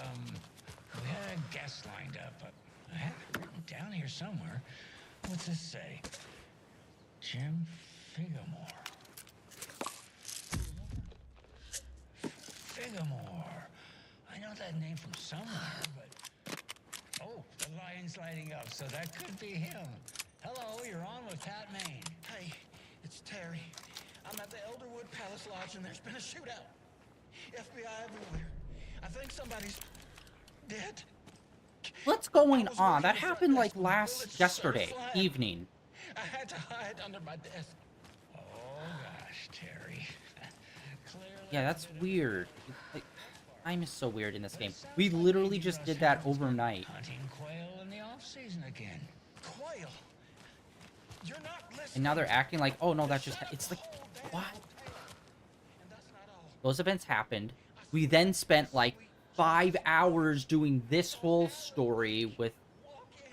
we had a guest lined up, but I have it written down here somewhere. What's this say? Jim Figamore. Figamore. I know that name from somewhere, but... Oh, the lion's lighting up, so that could be him. Hello, you're on with Pat Maine. Hey, it's Terry. I'm at the Elderwood Palace Lodge and there's been a shootout. FBI everywhere. I think somebody's dead. What's going on? That happened like yesterday evening. I had to hide under my desk. Oh gosh, Terry. Yeah, that's weird. Like, time is so weird in this game. We literally just did that overnight. Hunting quail in the off-season again. Quail? You're not listening. And now they're acting like, oh no, that just... It's like, what? Those events happened. We then spent like 5 hours doing this whole story with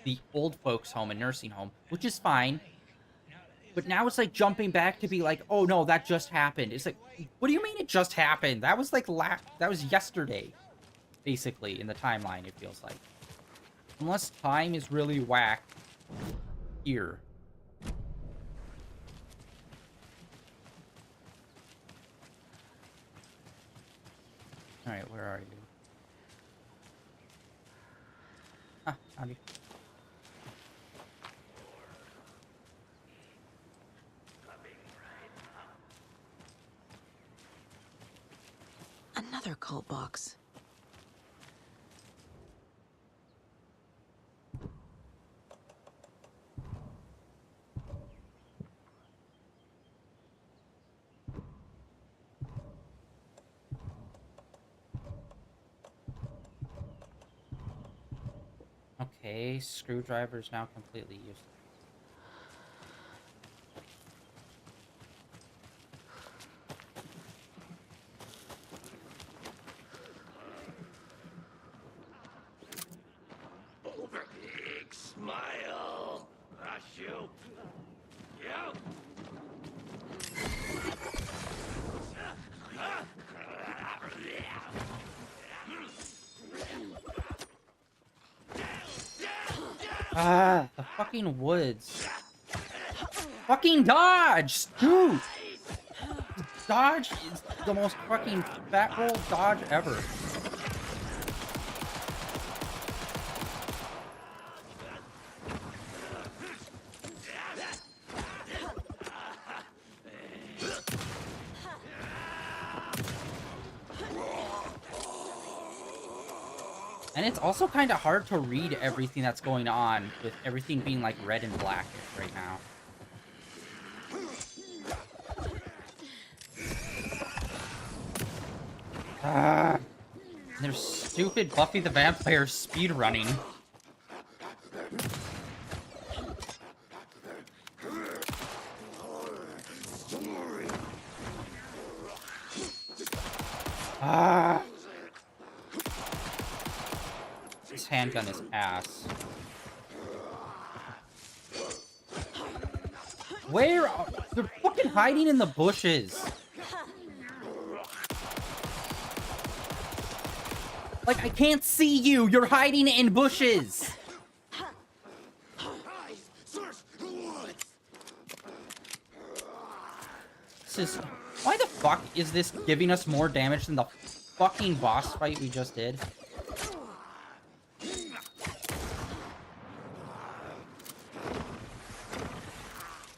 the old folks home and nursing home, which is fine. But now it's like jumping back to be like, oh no, that just happened. It's like, what do you mean it just happened? That was like that was yesterday, basically, in the timeline, it feels like. Unless time is really whack here. Alright, where are you? Ah, found you. Another cult box. Okay, screwdriver is now completely useless. Big smile. I shoot. You. Ah, the fucking woods. Fucking dodge! Dude! Dodge is the most fucking fat roll dodge ever. And it's also kind of hard to read everything that's going on, with everything being like red and black right now. Ah, there's stupid Buffy the Vampire speed running. Ah. This handgun is ass. Where are... They're fucking hiding in the bushes. Like, I can't see you. You're hiding in bushes. This is... Why the fuck is this giving us more damage than the fucking boss fight we just did?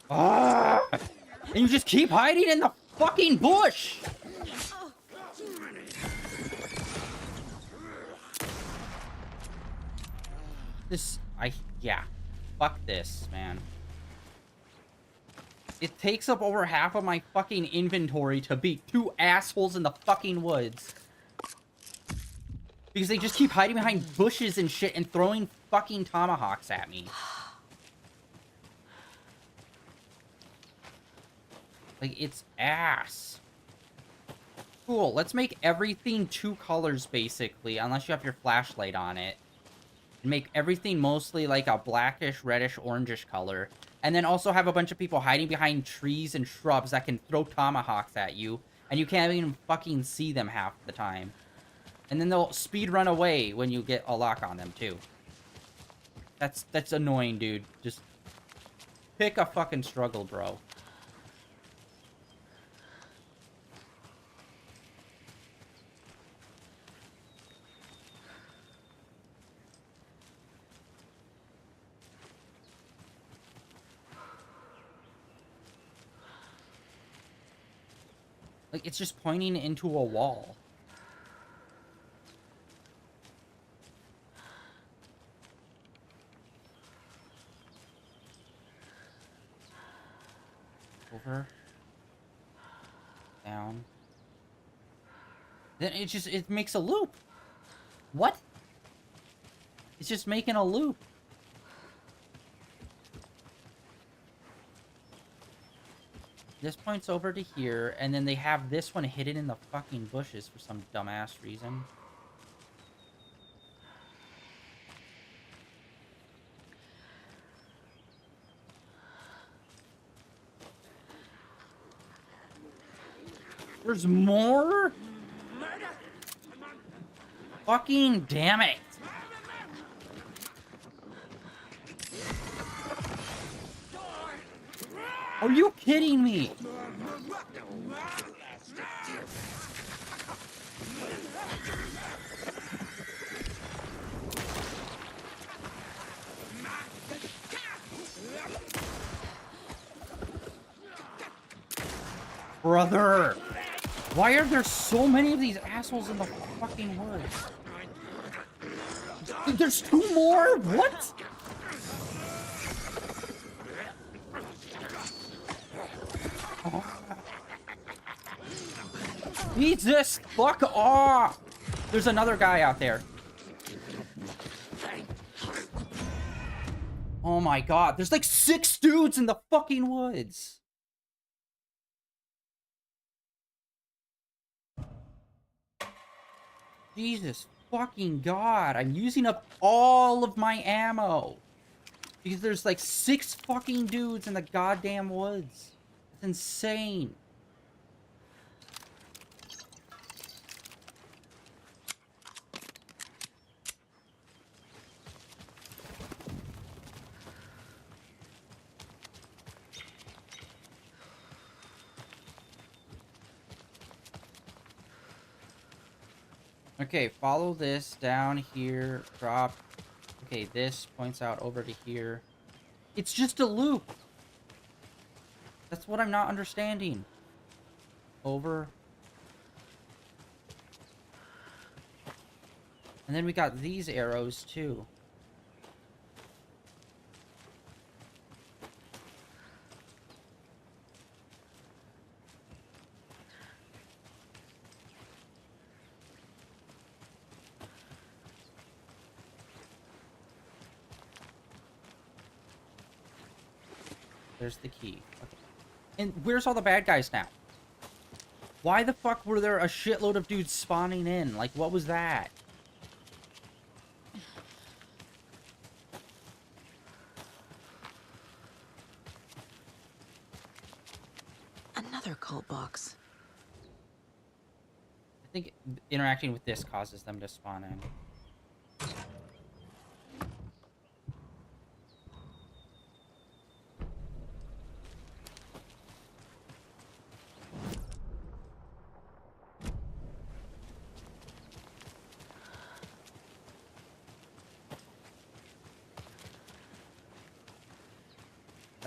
Ah! And you just keep hiding in the fucking bush! Yeah. Fuck this, man. It takes up over half of my fucking inventory to beat two assholes in the fucking woods. Because they just keep hiding behind bushes and shit and throwing fucking tomahawks at me. Like, it's ass. Cool, let's make everything two colors, basically, unless you have your flashlight on it. And make everything mostly like a blackish, reddish, orangish color. And then also have a bunch of people hiding behind trees and shrubs that can throw tomahawks at you. And you can't even fucking see them half the time. And then they'll speed run away when you get a lock on them, too. That's annoying, dude. Just pick a fucking struggle, bro. Like, it's just pointing into a wall. Over. Down. Then it makes a loop. What? It's just making a loop. This points over to here, and then they have this one hidden in the fucking bushes for some dumbass reason. There's more? Fucking damn it. Are you kidding me? Brother! Why are there so many of these assholes in the fucking woods? There's 2 more? What? Jesus, fuck off! There's another guy out there. Oh my god, there's like 6 dudes in the fucking woods. Jesus fucking god, I'm using up all of my ammo. Because there's like 6 fucking dudes in the goddamn woods. It's insane. Okay, follow this down here, drop. Okay, this points out over to here. It's just a loop. That's what I'm not understanding. Over. And then we got these arrows too. There's the key. Okay. And where's all the bad guys now? Why the fuck were there a shitload of dudes spawning in? Like, what was that? Another cult box. I think interacting with this causes them to spawn in.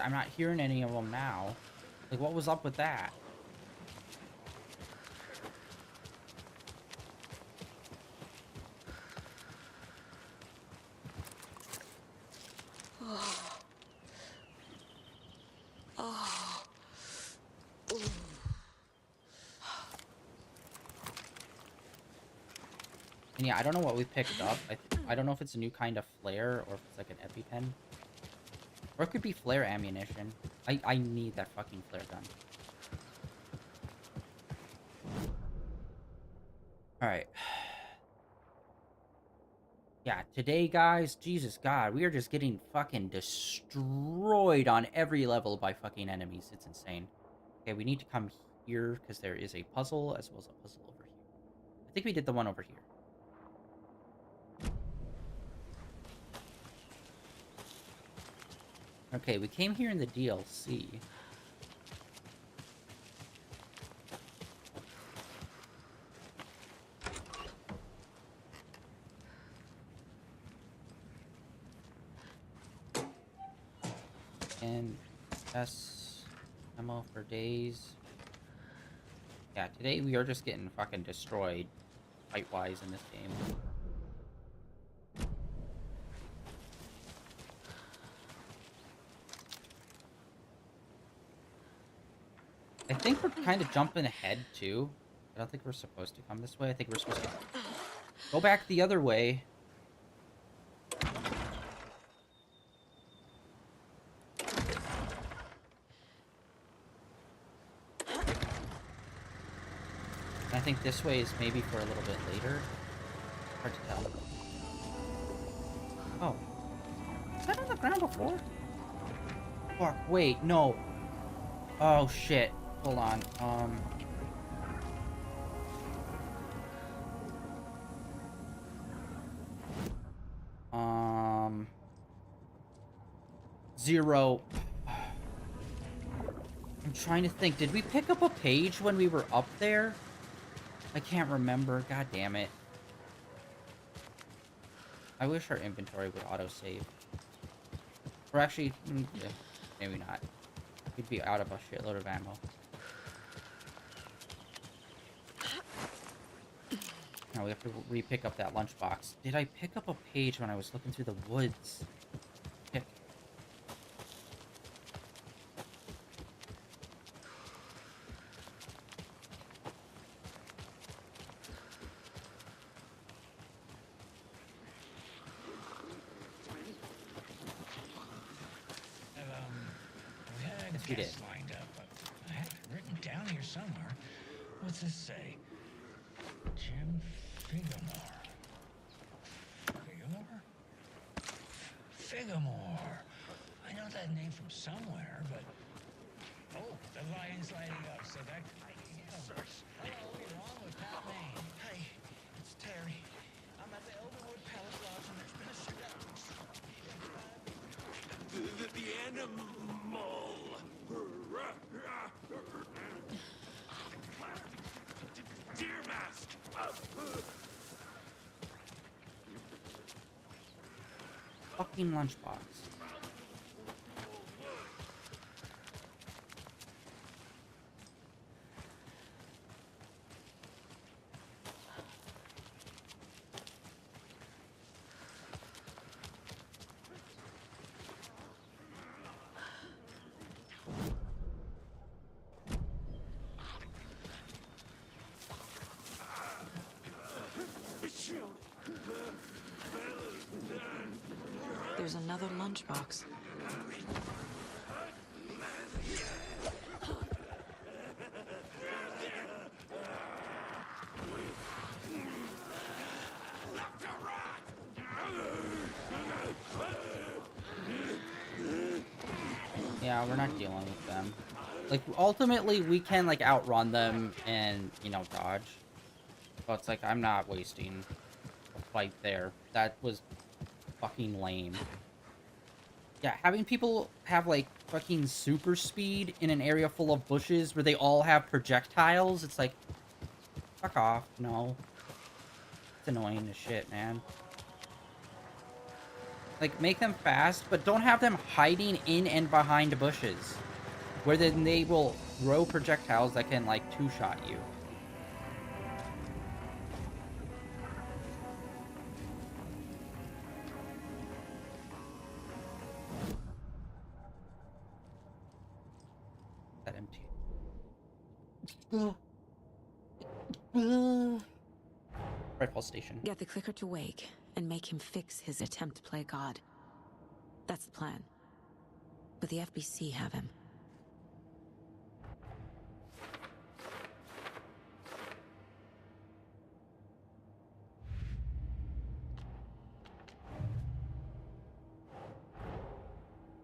I'm not hearing any of them now. Like, what was up with that? And yeah, I don't know what we picked up. I don't know if it's a new kind of flare or if it's like an EpiPen. Or it could be flare ammunition. I need that fucking flare gun. Alright. Yeah, today, guys, Jesus God, we are just getting fucking destroyed on every level by fucking enemies. It's insane. Okay, we need to come here because there is a puzzle as well as a puzzle over here. I think we did the one over here. Okay, we came here in the DLC. And that's ammo for days. Yeah, today we are just getting fucking destroyed fight-wise in this game. I think we're kind of jumping ahead, too. I don't think we're supposed to come this way. I think we're supposed to go back the other way. And I think this way is maybe for a little bit later. Hard to tell. Oh. Was that on the ground before? Fuck, wait, no. Oh, shit. Hold on. Zero. I'm trying to think. Did we pick up a page when we were up there? I can't remember. God damn it. I wish our inventory would autosave. Or actually, yeah, maybe not. We'd be out of a shitload of ammo. Now we have to re-pick up that lunchbox. Did I pick up a page when I was looking through the woods? Pick. We had Yes, we did. guests lined up, but I had it written down here somewhere. What's this say? Jim Figamore. Figamore? Figamore. I know that name from somewhere, but... Oh, the lion's lighting up, so that could be him. Hello, you're on with Pat Maine. Hey, it's Terry. I'm at the Elderwood Palace Lodge and there's been a shootout. The animal. Deer mask. Fucking lunchbox. There's another lunchbox. Yeah, we're not dealing with them. Like, ultimately, we can, like, outrun them and, you know, dodge. But it's like, I'm not wasting a fight there. That was fucking lame. Yeah, having people have, like, fucking super speed in an area full of bushes where they all have projectiles, it's like, fuck off, no. It's annoying as shit, man. Like, make them fast, but don't have them hiding in and behind bushes. Where then they will throw projectiles that can, like, two-shot you. That empty. Rifle station. Get the clicker to Wake and make him fix his attempt to play God. That's the plan. But the FBC have him.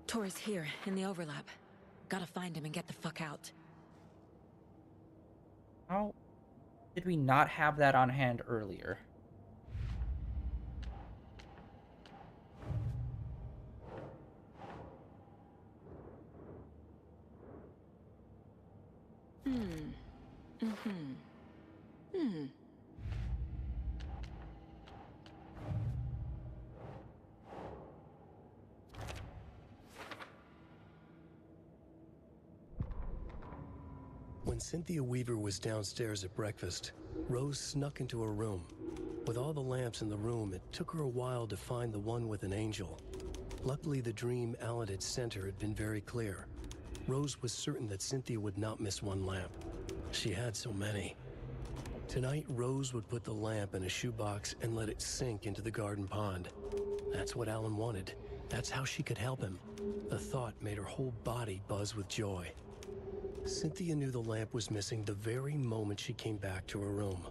Tor's here, in the overlap. Gotta find him and get the fuck out. How did we not have that on hand earlier? When Cynthia Weaver was downstairs at breakfast, Rose snuck into her room. With all the lamps in the room, it took her a while to find the one with an angel. Luckily, the dream Alan had sent her had been very clear. Rose was certain that Cynthia would not miss one lamp. She had so many. Tonight, Rose would put the lamp in a shoebox and let it sink into the garden pond. That's what Alan wanted. That's how she could help him. The thought made her whole body buzz with joy. Cynthia knew the lamp was missing the very moment she came back to her room.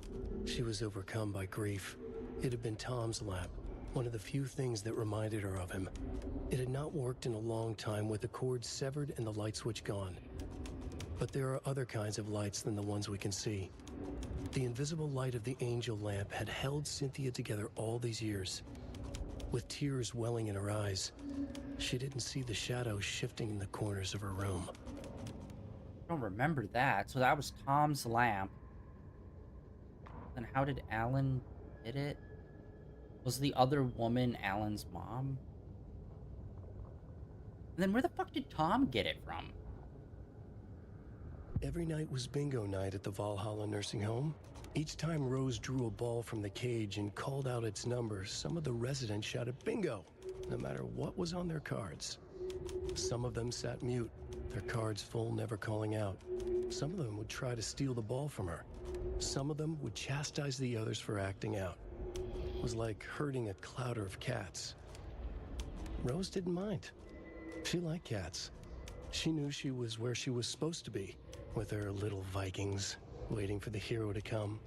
She was overcome by grief. It had been Tom's lamp, one of the few things that reminded her of him. It had not worked in a long time with the cord severed and the light switch gone. But there are other kinds of lights than the ones we can see. The invisible light of the angel lamp had held Cynthia together all these years. With tears welling in her eyes, she didn't see the shadows shifting in the corners of her room. I don't remember that. So that was Tom's lamp. Then how did Alan get it? Was the other woman Alan's mom? And then where the fuck did Tom get it from? Every night was bingo night at the Valhalla nursing home. Each time Rose drew a ball from the cage and called out its number, some of the residents shouted bingo, no matter what was on their cards. Some of them sat mute, their cards full, never calling out. Some of them would try to steal the ball from her. Some of them would chastise the others for acting out. It was like herding a clouder of cats. Rose didn't mind. She liked cats. She knew she was where she was supposed to be, with her little Vikings, waiting for the hero to come.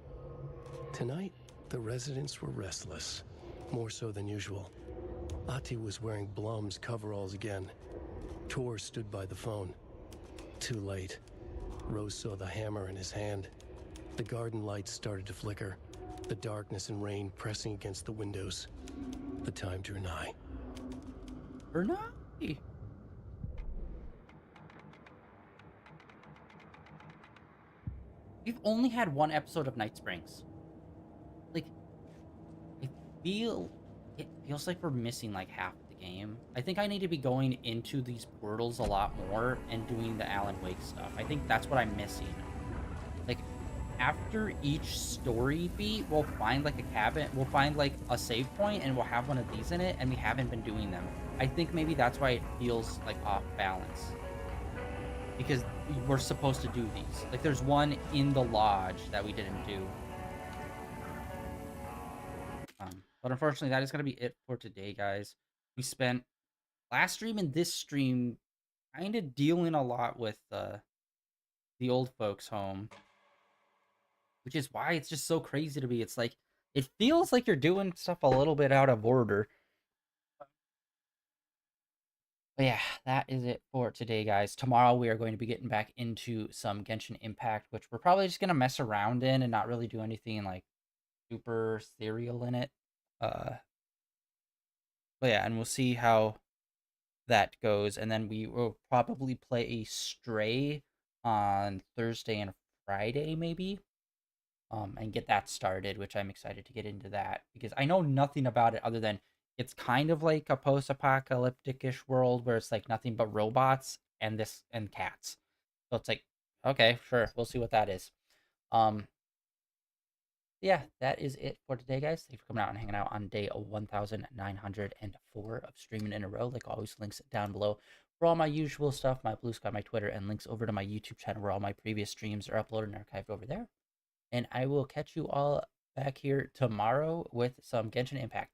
Tonight, the residents were restless, more so than usual. Ahti was wearing Blum's coveralls again. Tor stood by the phone. Too late. Rose saw the hammer in his hand. The garden lights started to flicker, the darkness and rain pressing against the windows. The time drew nigh. Bernay! We've only had one episode of Night Springs. Like, it feels like we're missing like half the game. I think I need to be going into these portals a lot more and doing the Alan Wake stuff. I think that's what I'm missing. Like, after each story beat, we'll find like a cabin, we'll find like a save point, and we'll have one of these in it, and we haven't been doing them. I think maybe that's why it feels like off balance. Because we're supposed to do these. Like, there's one in the lodge that we didn't do. But unfortunately, that is going to be it for today, guys. We spent last stream and this stream kind of dealing a lot with the old folks' home. Which is why it's just so crazy to me. It's like, it feels like you're doing stuff a little bit out of order. But yeah, that is it for today, guys. Tomorrow we are going to be getting back into some Genshin Impact, which we're probably just going to mess around in and not really do anything like super serial in it. But yeah, and we'll see how that goes. And then we will probably play a Stray on Thursday and Friday, maybe. And get that started, which I'm excited to get into that. Because I know nothing about it other than it's kind of like a post-apocalyptic-ish world where it's like nothing but robots and cats. So it's like, okay, sure, we'll see what that is. Yeah, that is it for today, guys. Thanks for coming out and hanging out on day 1904 of streaming in a row. Like always, links down below for all my usual stuff, my Blue Sky, my Twitter, and links over to my YouTube channel where all my previous streams are uploaded and archived over there. And I will catch you all back here tomorrow with some Genshin Impact.